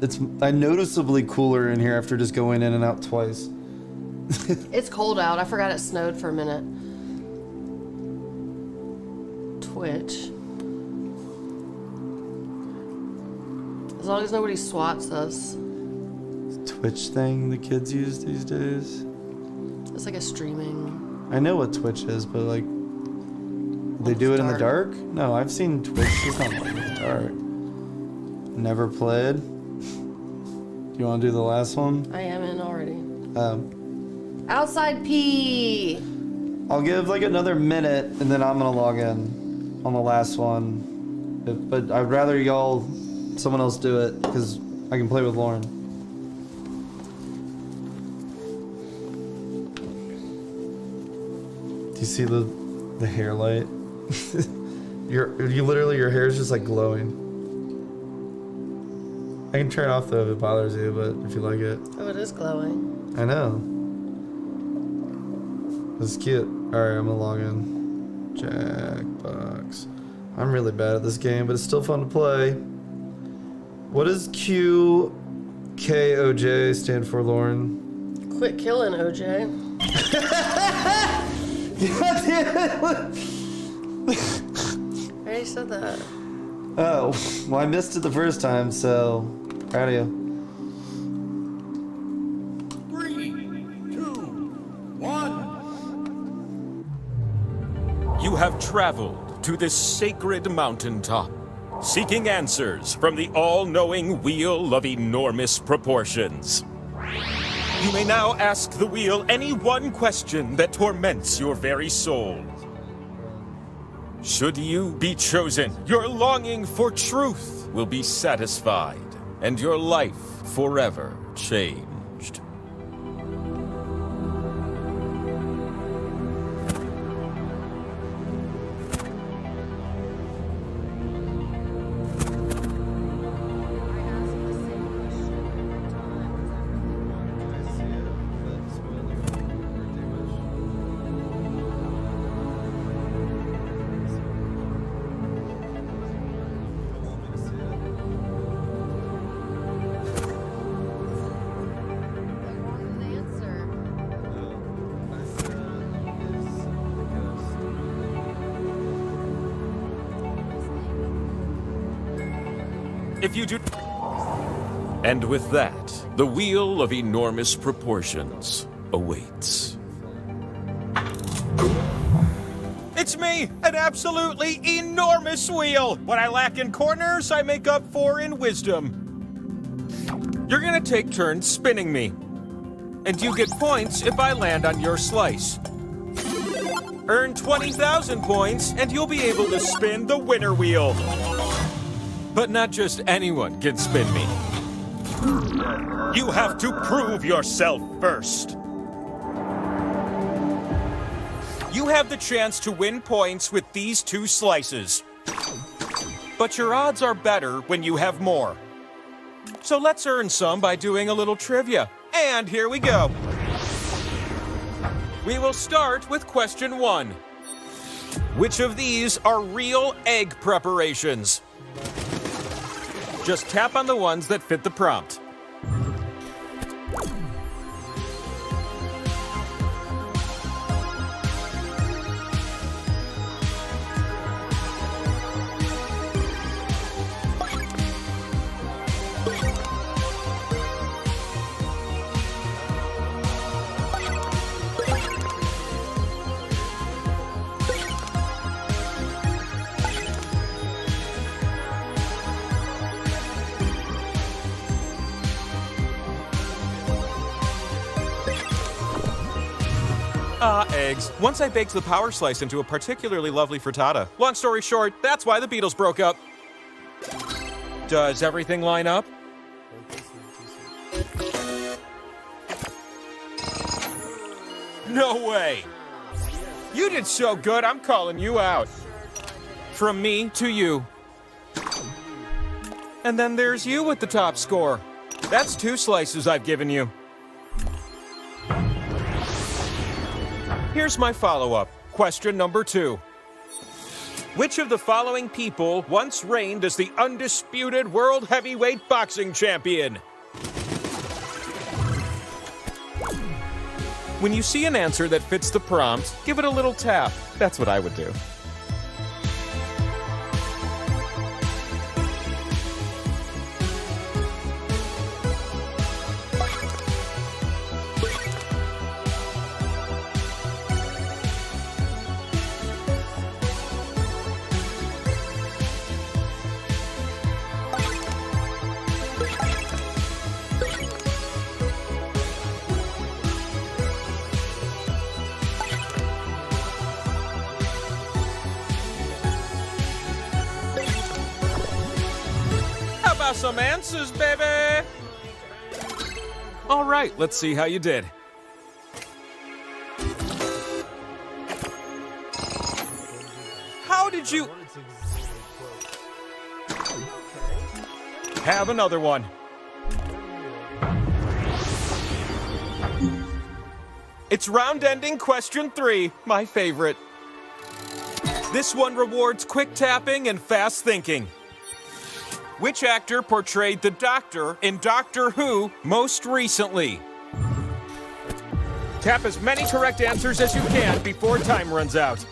it's noticeably cooler in here after just going in and out twice. It's cold out. I forgot it snowed for a minute. Twitch. As long as nobody swats us. Twitch thing the kids use these days. It's like a streaming. I know what Twitch is, but like, they do it in the dark? No, I've seen Twitch. It's not like in the dark. Never played. Do you want to do the last one? I am in already. Outside pee. I'll give like another minute and then I'm gonna log in on the last one. But I'd rather someone else do it because I can play with Lauren. Do you see the hair light? Your hair is just like glowing. I can turn it off though if it bothers you, but if you like it. Oh, it is glowing. I know. This is cute. Alright, I'm gonna log in. Jackbox. I'm really bad at this game, but it's still fun to play. What does QKOJ stand for, Lauren? Quit killing, OJ. God damn it! I already said that. Oh, well, I missed it the first time, so proud of you. 3, 2, 1. You have traveled to this sacred mountaintop, seeking answers from the all-knowing wheel of enormous proportions. You may now ask the wheel any one question that torments your very soul. Should you be chosen, your longing for truth will be satisfied, and your life forever changed. If you do... And with that, the wheel of enormous proportions awaits. It's me, an absolutely enormous wheel! What I lack in corners, I make up for in wisdom. You're gonna take turns spinning me. And you get points if I land on your slice. Earn 20,000 points, and you'll be able to spin the winner wheel. But not just anyone can spin me. You have to prove yourself first. You have the chance to win points with these 2 slices. But your odds are better when you have more. So let's earn some by doing a little trivia. And here we go. We will start with question 1. Which of these are real egg preparations? Just tap on the ones that fit the prompt. Eggs. Once I baked the power slice into a particularly lovely frittata. Long story short, that's why the Beatles broke up. Does everything line up? No way! You did so good, I'm calling you out. From me to you. And then there's you with the top score. That's 2 slices I've given you. Here's my follow-up. Question number 2. Which of the following people once reigned as the undisputed world heavyweight boxing champion? When you see an answer that fits the prompt, give it a little tap. That's what I would do. Awesome answers, baby! All right, let's see how you did. How did you... Have another one. It's round ending question 3, my favorite. This one rewards quick tapping and fast thinking. Which actor portrayed the Doctor in Doctor Who most recently? Tap as many correct answers as you can before time runs out.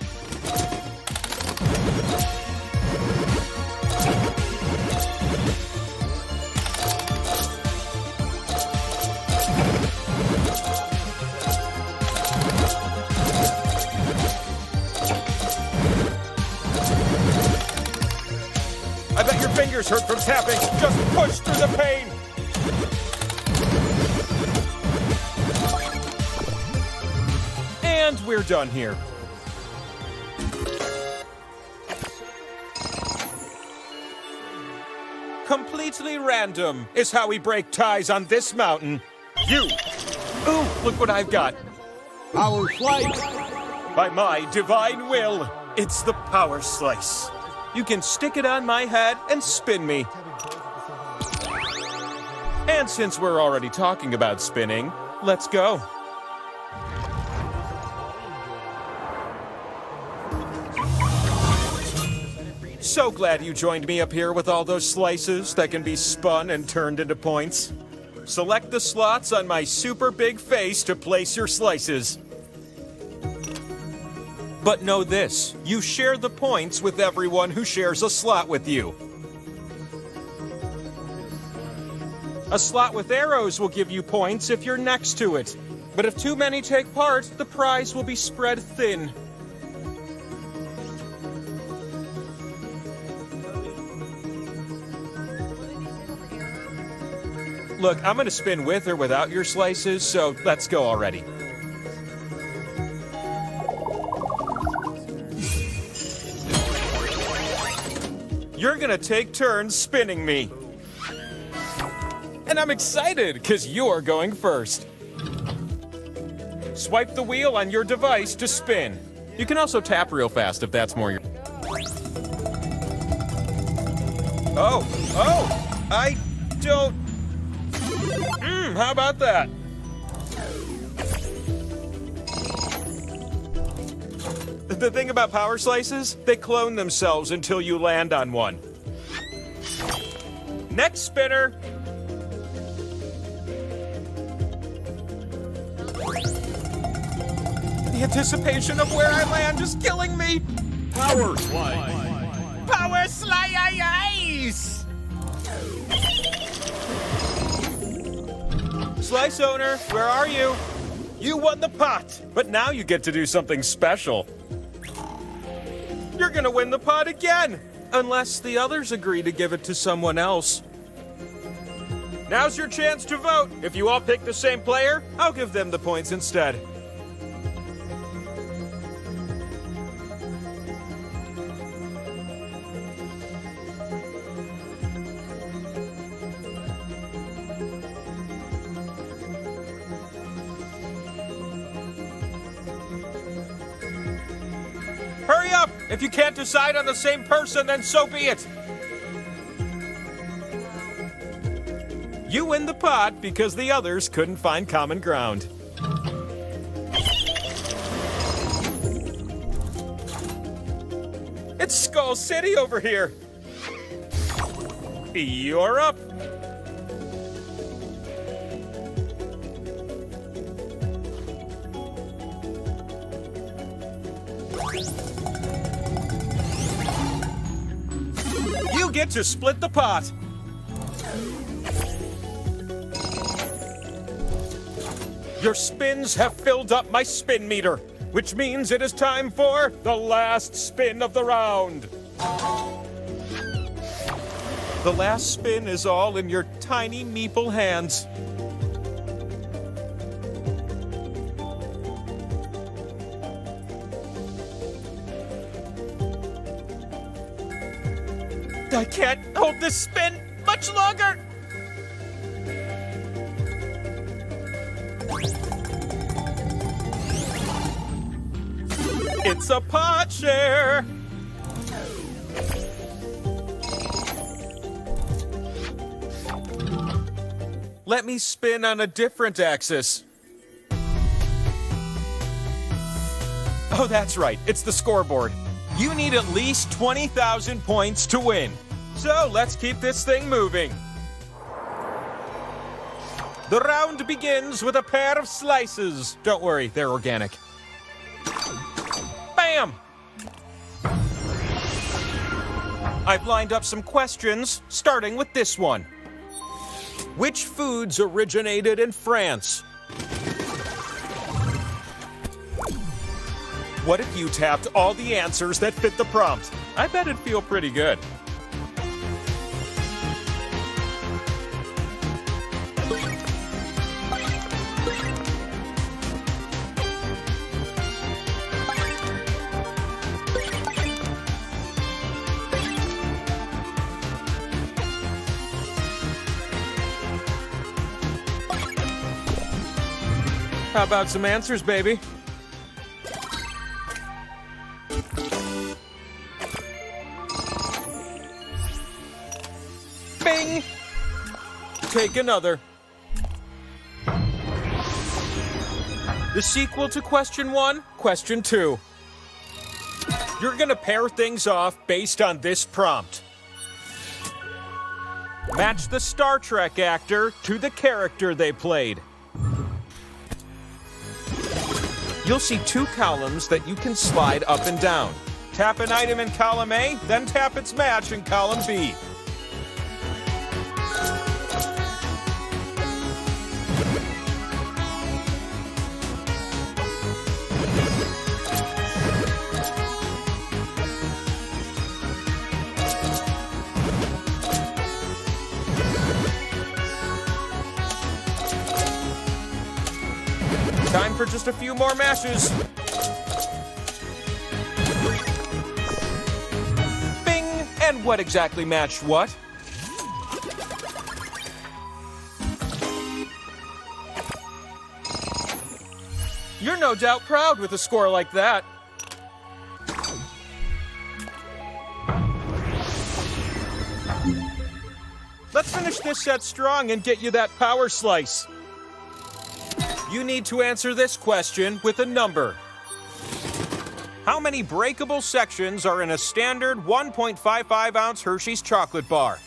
I bet your fingers hurt from tapping. Just push through the pain. And we're done here. Completely random is how we break ties on this mountain. You! Ooh, look what I've got. Power slice. By my divine will, it's the power slice. You can stick it on my head and spin me. And since we're already talking about spinning, let's go. So glad you joined me up here with all those slices that can be spun and turned into points. Select the slots on my super big face to place your slices. But know this, you share the points with everyone who shares a slot with you. A slot with arrows will give you points if you're next to it. But if too many take part, the prize will be spread thin. Look, I'm gonna spin with or without your slices, so let's go already. You're gonna take turns spinning me. And I'm excited, because you're going first. Swipe the wheel on your device to spin. You can also tap real fast if that's more your... Oh, I don't... how about that? The thing about power slices, they clone themselves until you land on one. Next spinner. The anticipation of where I land is killing me. Power slice. Power slice! Slice owner, where are you? You won the pot, but now you get to do something special. You're gonna win the pot again, unless the others agree to give it to someone else. Now's your chance to vote. If you all pick the same player, I'll give them the points instead. Hurry up! If you can't decide on the same person, then so be it. You win the pot because the others couldn't find common ground. It's Skull City over here. You're up. You get to split the pot. Your spins have filled up my spin meter, which means it is time for the last spin of the round. The last spin is all in your tiny meeple hands. I can't hold this spin much longer! It's a pot share! Let me spin on a different axis. Oh, that's right. It's the scoreboard. You need at least 20,000 points to win. So let's keep this thing moving. The round begins with a pair of slices. Don't worry, they're organic. Bam! I've lined up some questions, starting with this one. Which foods originated in France? What if you tapped all the answers that fit the prompt? I bet it'd feel pretty good. How about some answers, baby? Bing! Take another. The sequel to question 1, question 2. You're gonna pair things off based on this prompt. Match the Star Trek actor to the character they played. You'll see 2 columns that you can slide up and down. Tap an item in column A, then tap its match in column B. Time for just a few more mashes. Bing! And what exactly matched what? You're no doubt proud with a score like that. Let's finish this set strong and get you that power slice. You need to answer this question with a number. How many breakable sections are in a standard 1.55-ounce Hershey's chocolate bar?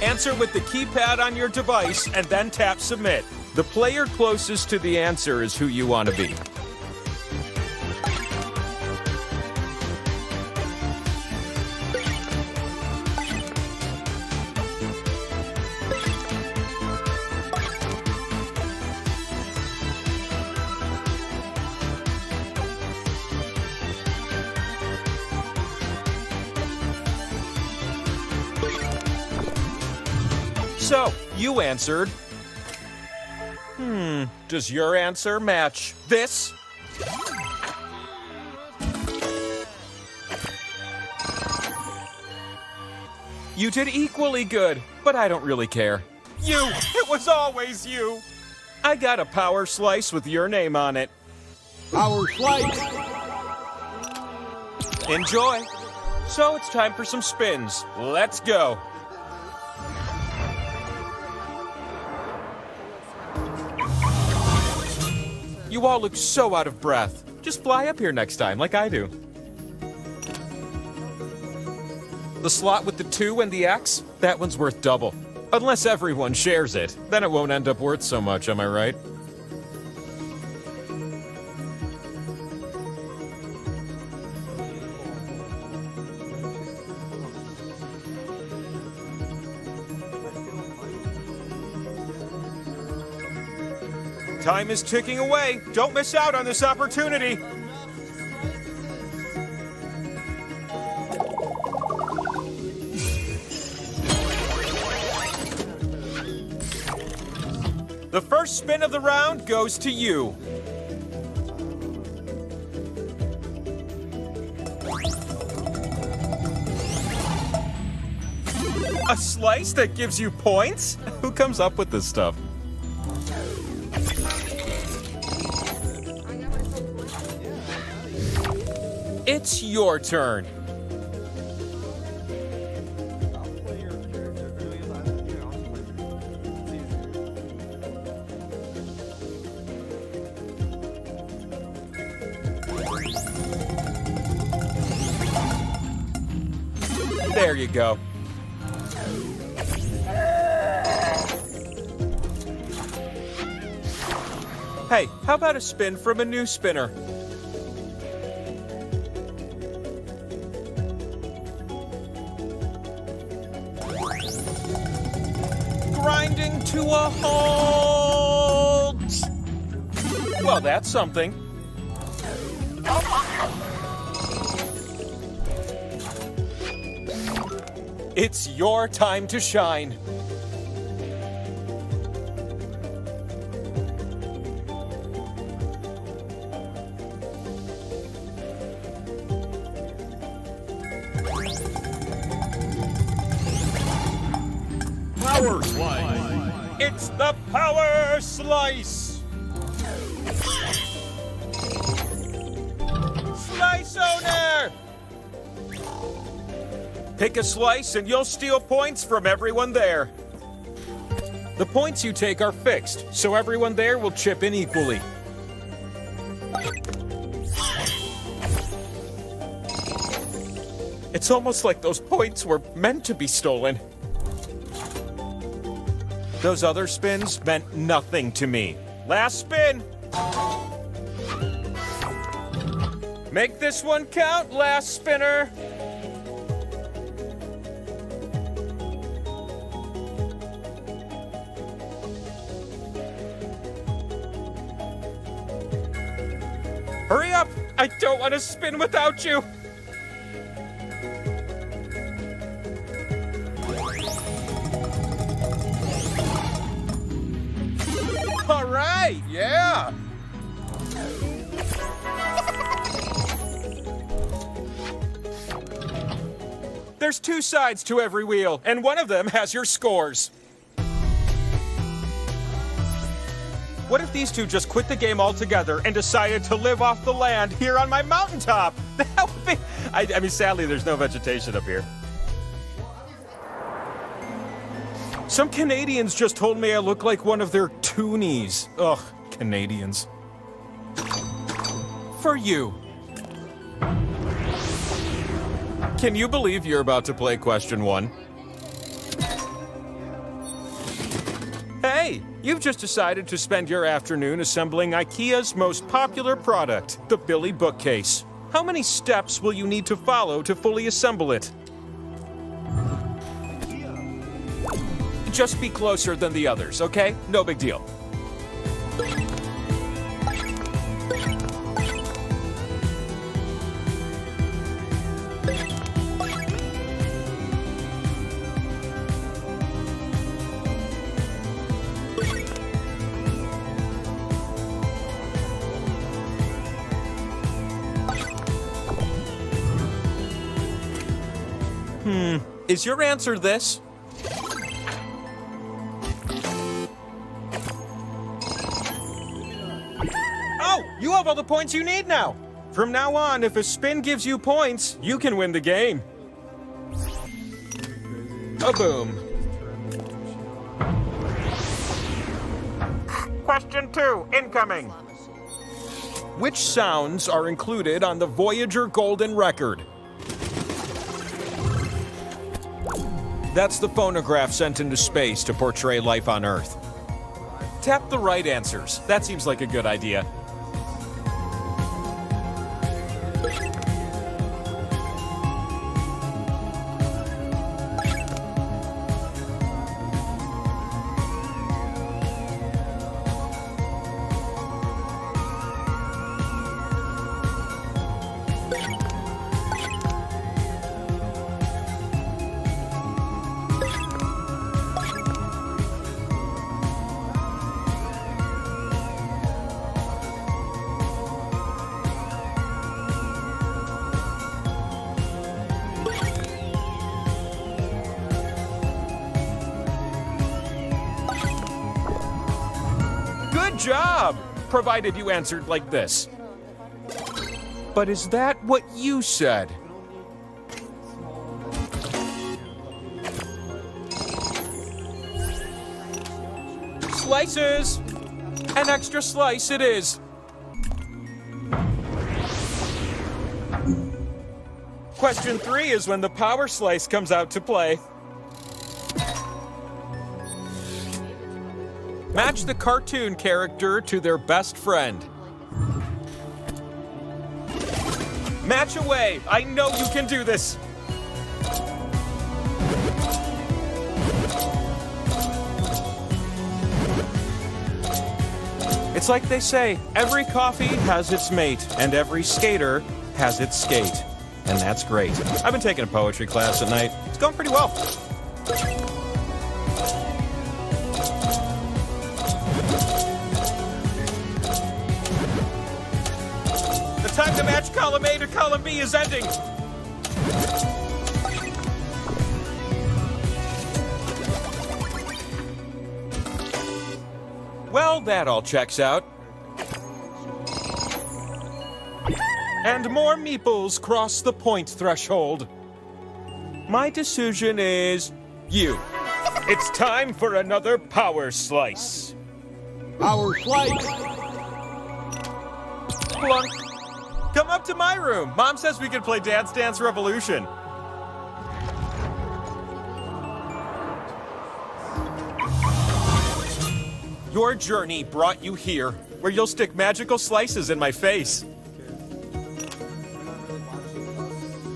Answer with the keypad on your device and then tap submit. The player closest to the answer is who you want to be. So, you answered. Does your answer match this? You did equally good, but I don't really care. You! It was always you! I got a power slice with your name on it. Power slice! Enjoy! So it's time for some spins. Let's go! You all look so out of breath. Just fly up here next time, like I do. The slot with the 2 and the X? That one's worth double. Unless everyone shares it. Then it won't end up worth so much, am I right? Time is ticking away. Don't miss out on this opportunity. The first spin of the round goes to you. A slice that gives you points? Who comes up with this stuff? It's your turn. There you go. Hey, how about a spin from a new spinner? Grinding to a halt! Well, that's something. It's your time to shine. Power slice. It's the power slice! Slice owner! Pick a slice and you'll steal points from everyone there. The points you take are fixed, so everyone there will chip in equally. It's almost like those points were meant to be stolen. Those other spins meant nothing to me. Last spin! Make this one count, last spinner! Hurry up! I don't want to spin without you! All right, yeah! There's two sides to every wheel, and one of them has your scores. What if these two just quit the game altogether and decided to live off the land here on my mountaintop? That would be... I mean, sadly, there's no vegetation up here. Some Canadians just told me I look like one of their toonies. Ugh, Canadians. For you. Can you believe you're about to play question 1? Hey, you've just decided to spend your afternoon assembling IKEA's most popular product, the Billy bookcase. How many steps will you need to follow to fully assemble it? Just be closer than the others, okay? No big deal. Is your answer this? Oh, you have all the points you need now. From now on, if a spin gives you points, you can win the game. A-boom. Question 2, incoming. Which sounds are included on the Voyager Golden Record? That's the phonograph sent into space to portray life on Earth. Tap the right answers. That seems like a good idea. Good job! Provided you answered like this. But is that what you said? Slices! An extra slice it is. Question 3 is when the power slice comes out to play. Match the cartoon character to their best friend. Match away! I know you can do this! It's like they say, every coffee has its mate, and every skater has its skate. And that's great. I've been taking a poetry class at night. It's going pretty well. The time to match column A to column B is ending. Well, that all checks out. And more meeples cross the point threshold. My decision is you. It's time for another power slice. Power slice. Plunk. Come up to my room. Mom says we can play Dance Dance Revolution. Your journey brought you here, where you'll stick magical slices in my face.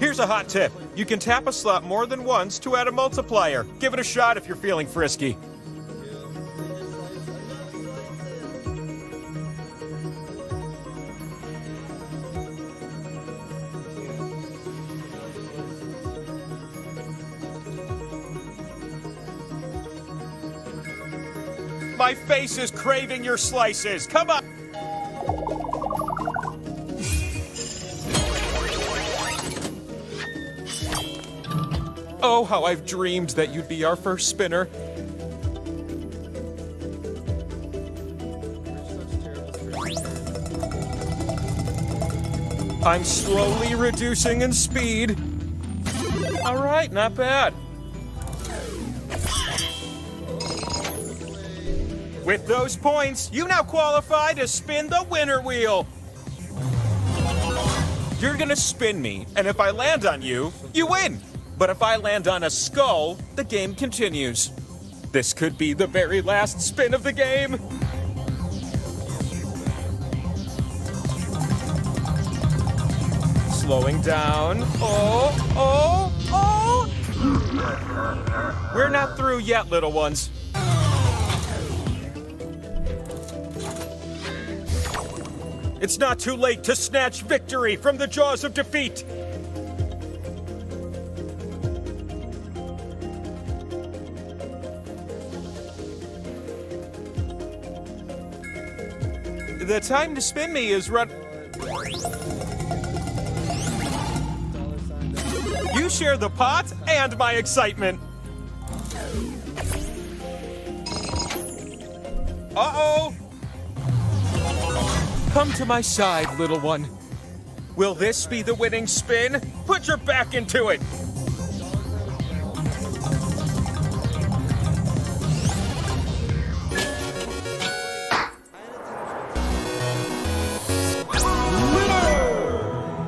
Here's a hot tip. You can tap a slot more than once to add a multiplier. Give it a shot if you're feeling frisky. My face is craving your slices. Come on. Oh, how I've dreamed that you'd be our first spinner. I'm slowly reducing in speed. All right, not bad. With those points, you now qualify to spin the winner wheel. You're gonna spin me, and if I land on you, you win. But if I land on a skull, the game continues. This could be the very last spin of the game. Slowing down. Oh, oh, oh! We're not through yet, little ones. It's not too late to snatch victory from the jaws of defeat. The time to spin me is run. You share the pot and my excitement. Uh-oh! Come to my side, little one. Will this be the winning spin? Put your back into it.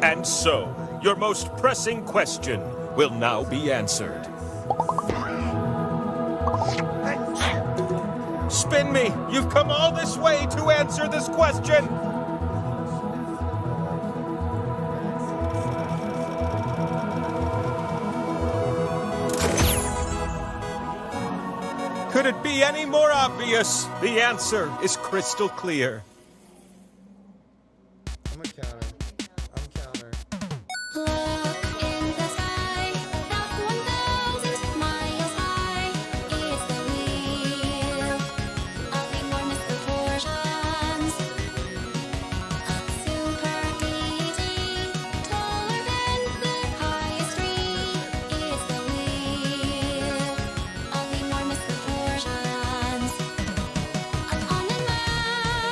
And so, your most pressing question will now be answered. Spin me! You've come all this way to answer this question! Could it be any more obvious? The answer is crystal clear. I'm a counter. I'm counter. Look in the sky, not 1,000 miles high. It's the wheel of enormous proportions. Super easy, taller than the highest tree. It's the wheel of enormous proportions. On a map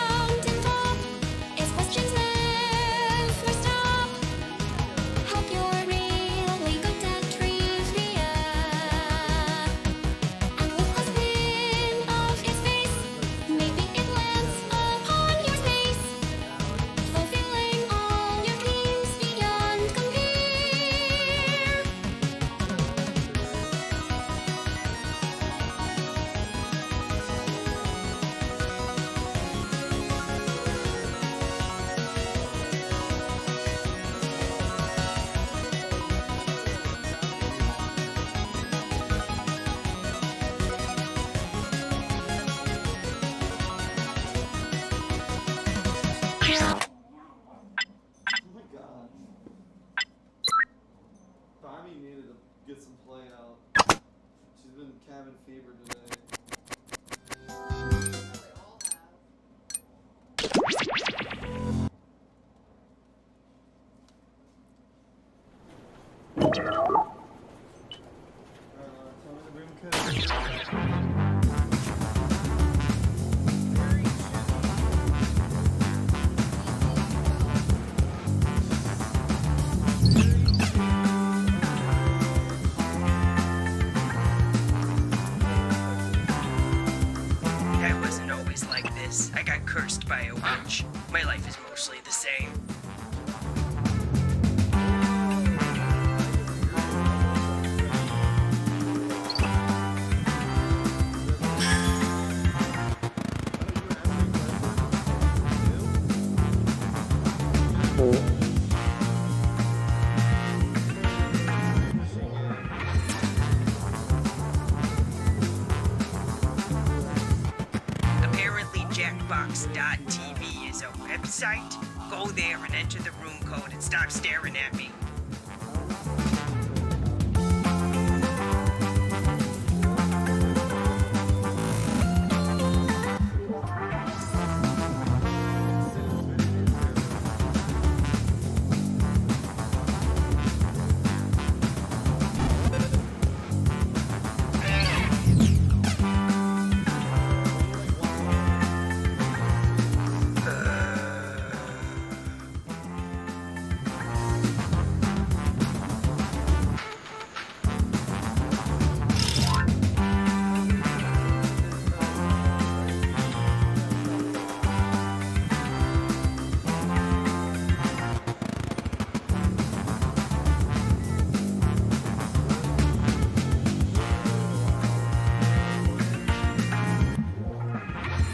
my god. Tommy needed to get some play out. She's been cabin fever today. Tell me the room code. I wasn't always like this. I got cursed by a witch. My life is mostly the same. Apparently, Jackbox.tv is a website. Go there and enter the room code and stop staring at me.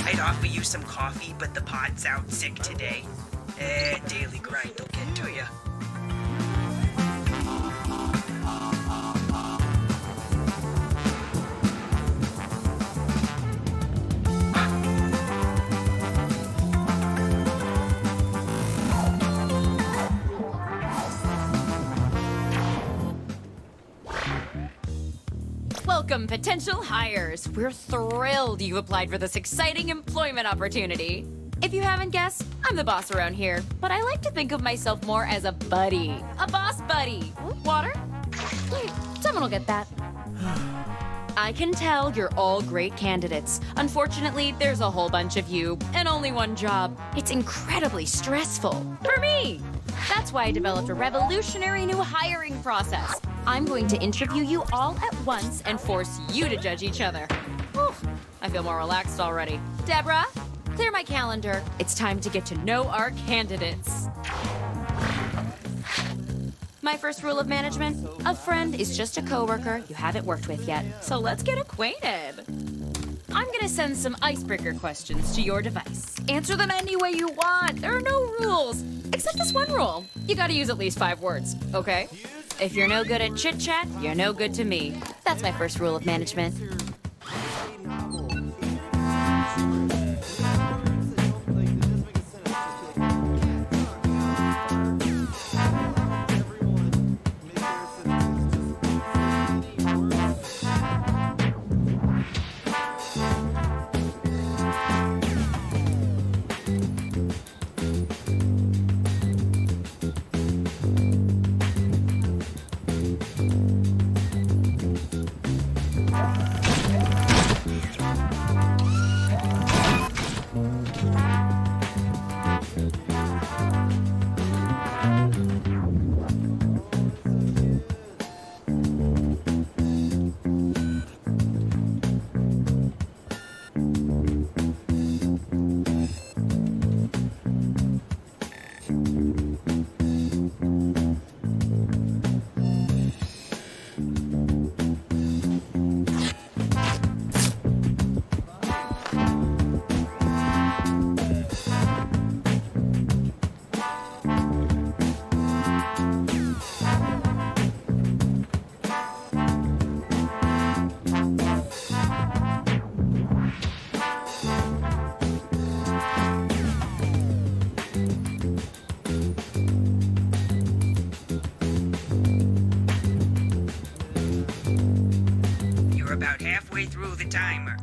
I'd offer you some coffee, but the pot's out sick today. Daily grind will get to ya. Welcome, potential hires. We're thrilled you applied for this exciting employment opportunity. If you haven't guessed, I'm the boss around here, but I like to think of myself more as a buddy. A boss buddy. Water? Wait, someone will get that. I can tell you're all great candidates. Unfortunately, there's a whole bunch of you and only one job. It's incredibly stressful. For me! That's why I developed a revolutionary new hiring process. I'm going to interview you all at once and force you to judge each other. Whew, I feel more relaxed already. Deborah, clear my calendar. It's time to get to know our candidates. My first rule of management, a friend is just a coworker you haven't worked with yet. So let's get acquainted. I'm gonna send some icebreaker questions to your device. Answer them any way you want. There are no rules, except this one rule. You gotta use at least 5 words, okay? If you're no good at chit-chat, you're no good to me. That's my first rule of management. halfway through the timer.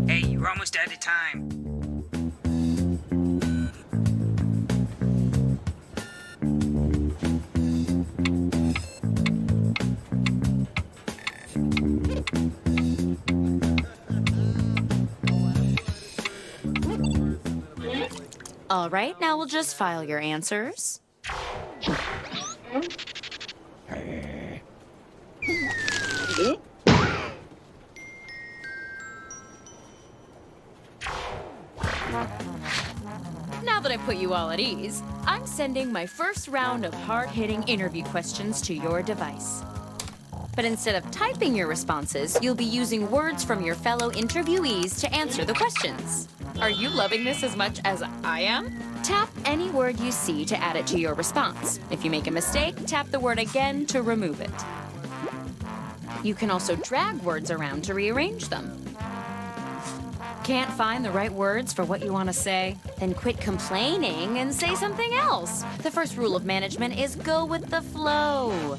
Hey, you're almost out of time. All right, now we'll just file your answers. Now that I put you all at ease, I'm sending my first round of hard-hitting interview questions to your device. But instead of typing your responses, you'll be using words from your fellow interviewees to answer the questions. Are you loving this as much as I am? Tap any word you see to add it to your response. If you make a mistake, tap the word again to remove it. You can also drag words around to rearrange them. Can't find the right words for what you want to say? Then quit complaining and say something else. The first rule of management is go with the flow.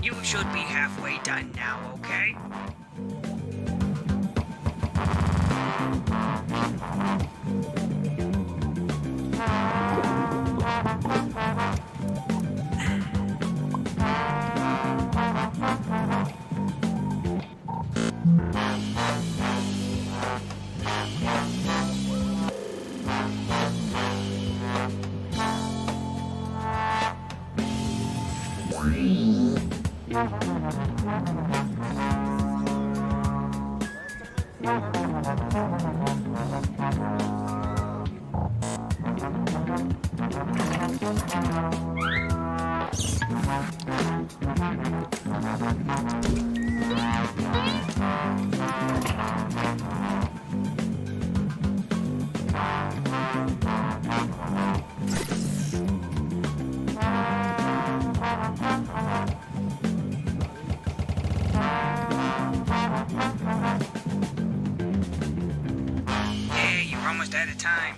You should be halfway done now, okay? Hey, you're almost out of time.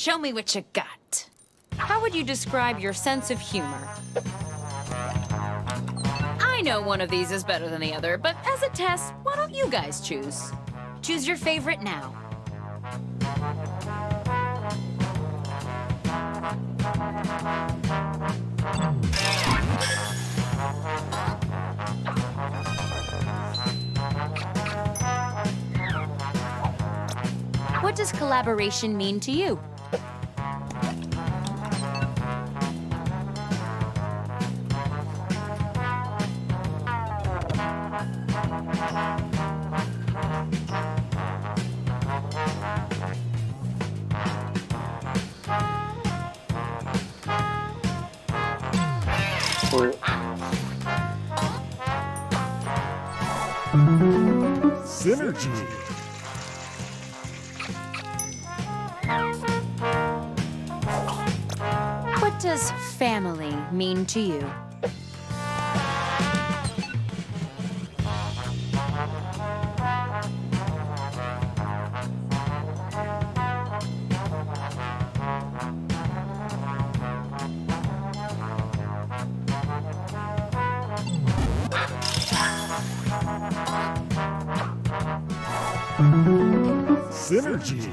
show me what you got. How would you describe your sense of humor? I know one of these is better than the other, but as a test, why don't you guys choose? Choose your favorite now. What does collaboration mean to you? Synergy. What does family mean to you? Synergy.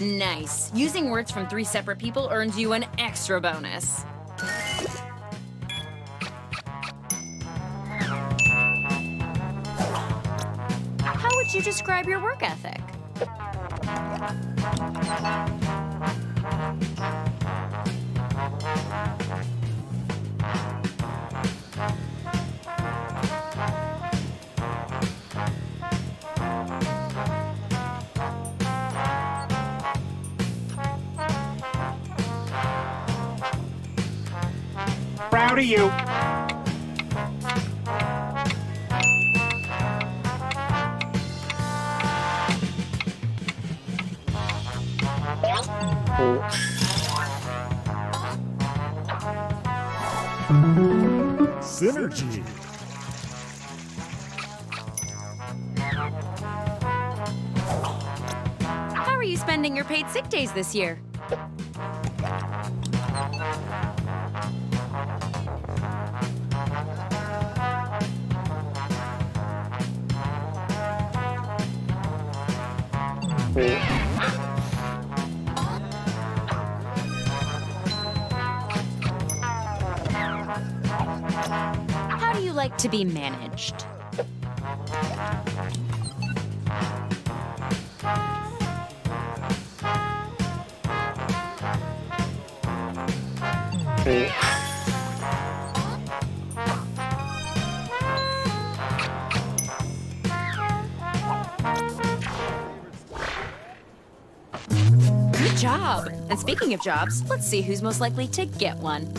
Nice. Using words from 3 separate people earns you an extra bonus. How would you describe your work ethic? Proud of you. Synergy. How are you spending your paid sick days this year? How do you like to be managed? Good job. And speaking of jobs, let's see who's most likely to get one.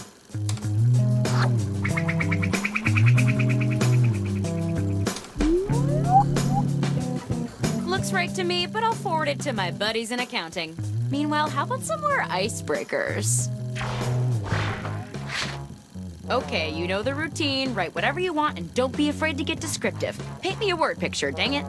Looks right to me, but I'll forward it to my buddies in accounting. Meanwhile, how about some more icebreakers? Okay, you know the routine. Write whatever you want and don't be afraid to get descriptive. Paint me a word picture, dang it.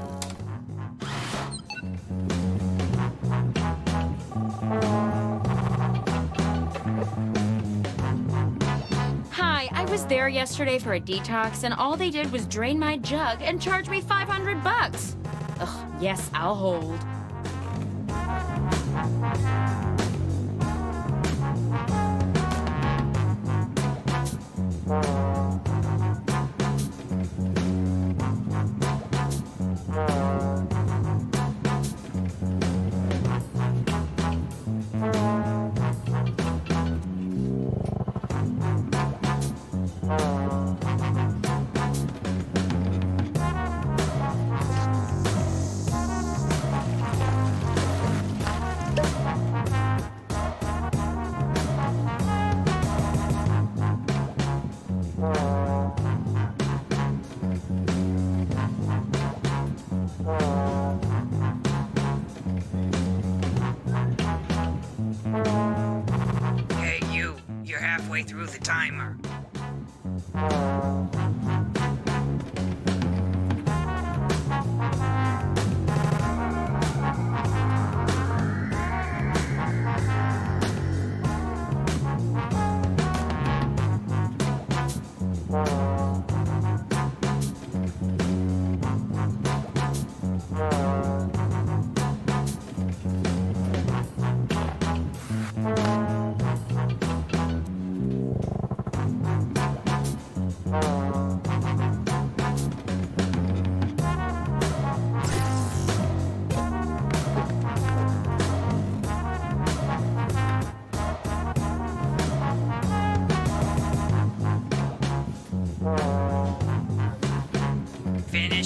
Hi, I was there yesterday for a detox and all they did was drain my jug and charge me $500. Ugh, yes, I'll hold. Hey, you're halfway through the timer.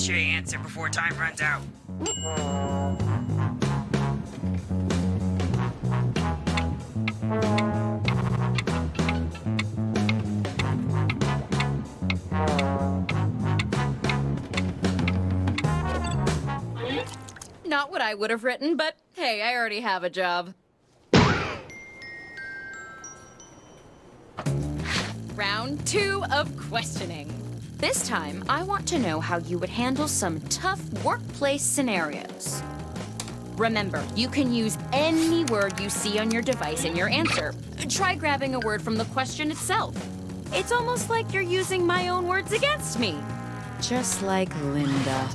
finish your answer before time runs out. Not what I would have written, but hey, I already have a job. Round 2 of questioning. This time, I want to know how you would handle some tough workplace scenarios. Remember, you can use any word you see on your device in your answer. Try grabbing a word from the question itself. It's almost like you're using my own words against me. Just like Linda.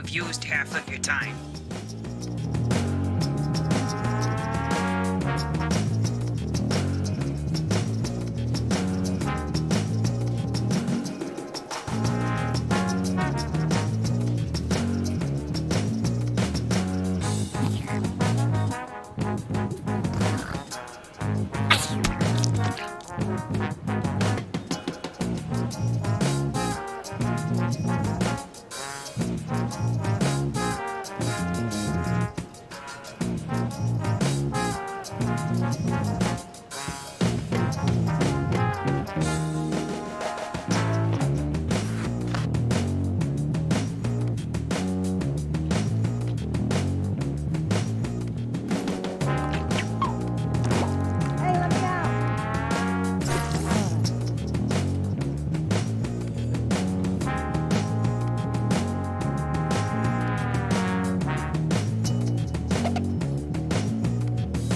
Used half of your time.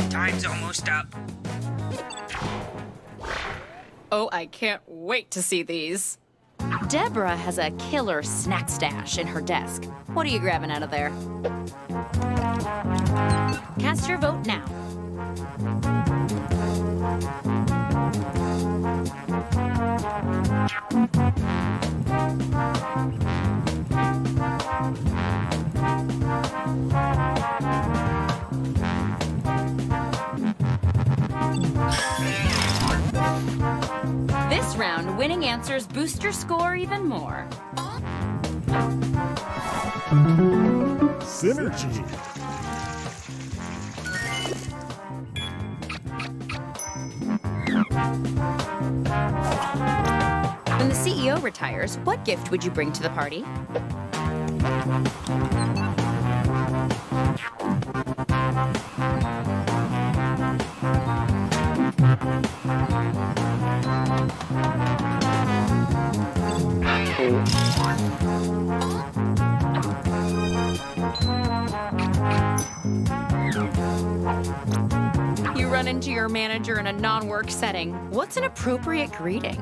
Time's almost up. Oh, I can't wait to see these. Deborah has a killer snack stash in her desk. What are you grabbing out of there? Cast your vote now. This round, winning answers boost your score even more. Synergy. When the CEO retires, what gift would you bring to the party? You run into your manager in a non-work setting. What's an appropriate greeting?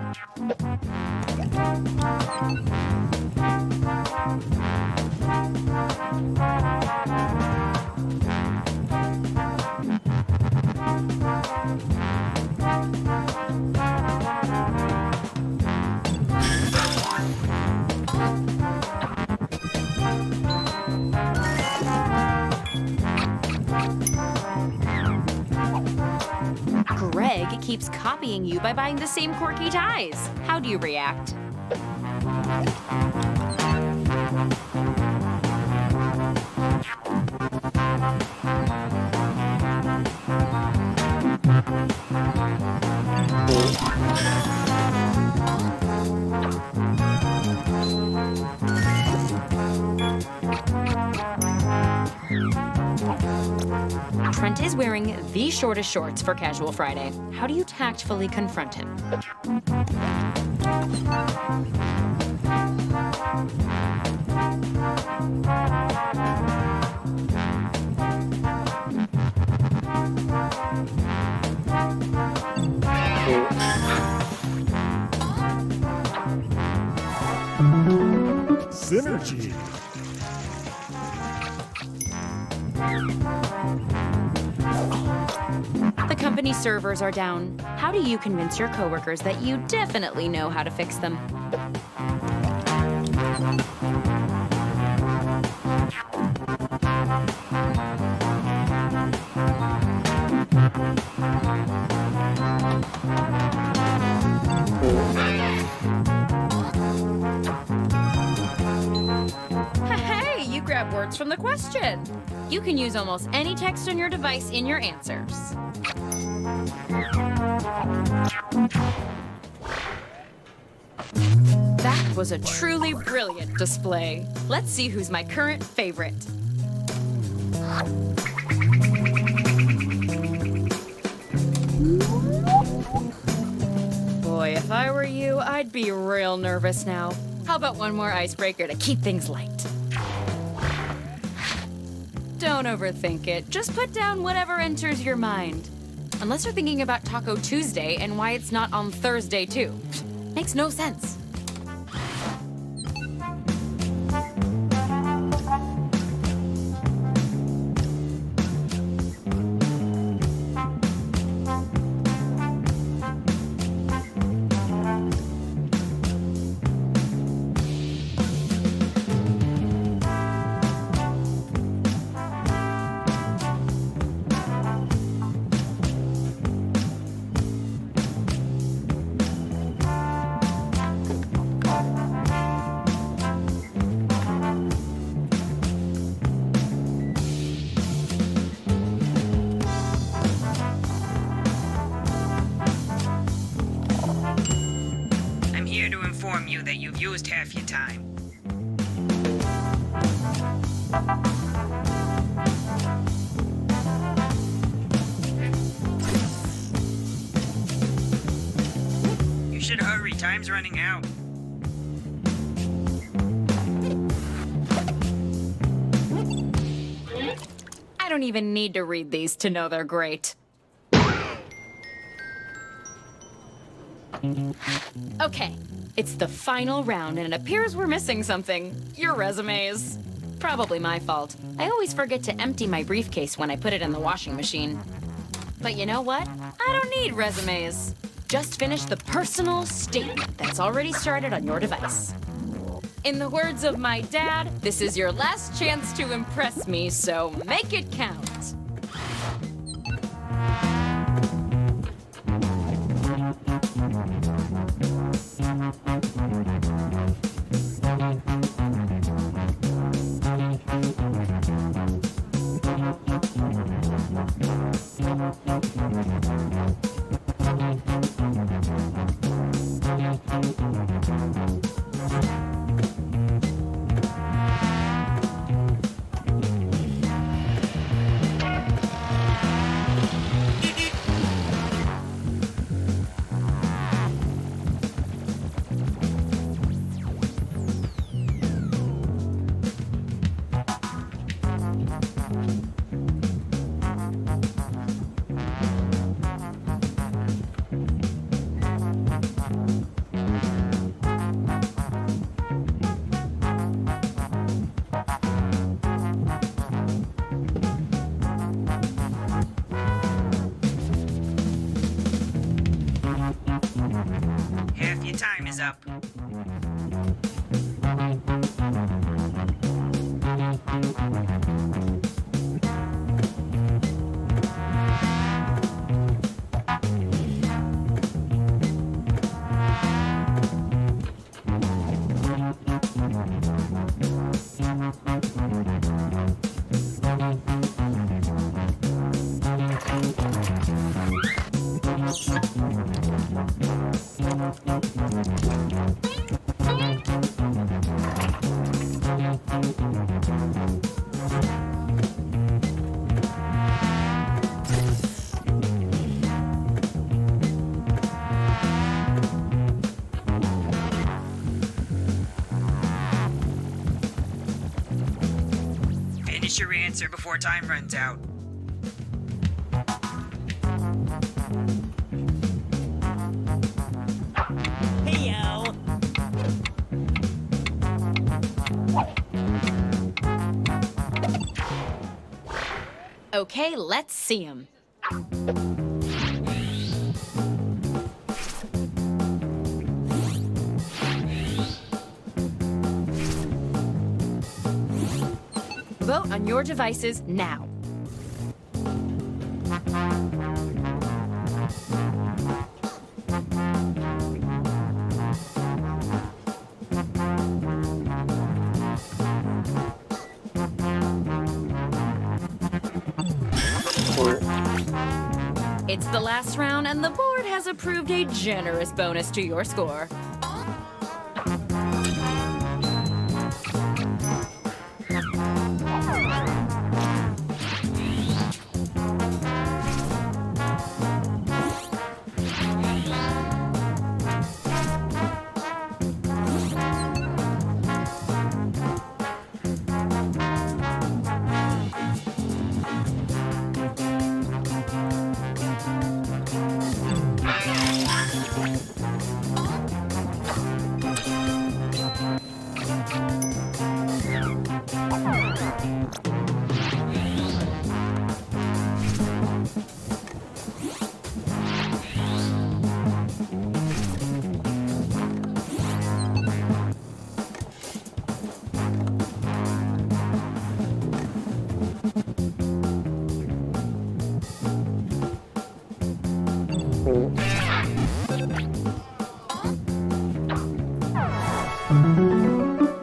Greg keeps copying you by buying the same quirky ties. How do you react? Trent is wearing the shortest shorts for Casual Friday. How do you tactfully confront him? Synergy. The company servers are down. How do you convince your coworkers that you definitely know how to fix them? Hey, you grab words from the question. You can use almost any text on your device in your answers. That was a truly brilliant display. Let's see who's my current favorite. Boy, if I were you, I'd be real nervous now. How about one more icebreaker to keep things light? Don't overthink it. Just put down whatever enters your mind. Unless you're thinking about Taco Tuesday and why it's not on Thursday too. Makes no sense. inform you that you've used half your time. You should hurry, time's running out. I don't even need to read these to know they're great. Okay, it's the final round and it appears we're missing something. Your resumes. Probably my fault. I always forget to empty my briefcase when I put it in the washing machine. But you know what? I don't need resumes. Just finish the personal statement that's already started on your device. In the words of my dad, this is your last chance to impress me, so make it count. Half your time is up. Finish your answer before time runs out. Heyo. Okay, let's see him. Vote on your devices now. It's the last round, and the board has approved a generous bonus to your score.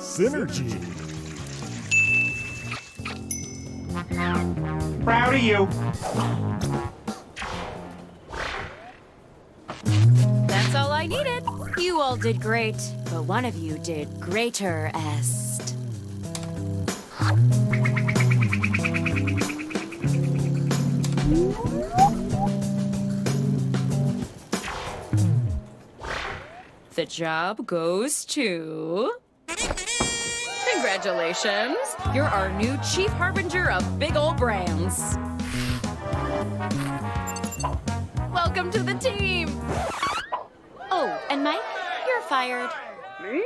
Synergy. Proud of you. That's all I needed. You all did great, but one of you did greater-est. The job goes to... Congratulations! You're our new chief harbinger of big ol' brands. Welcome to the team! Oh, and Mike, you're fired. Me?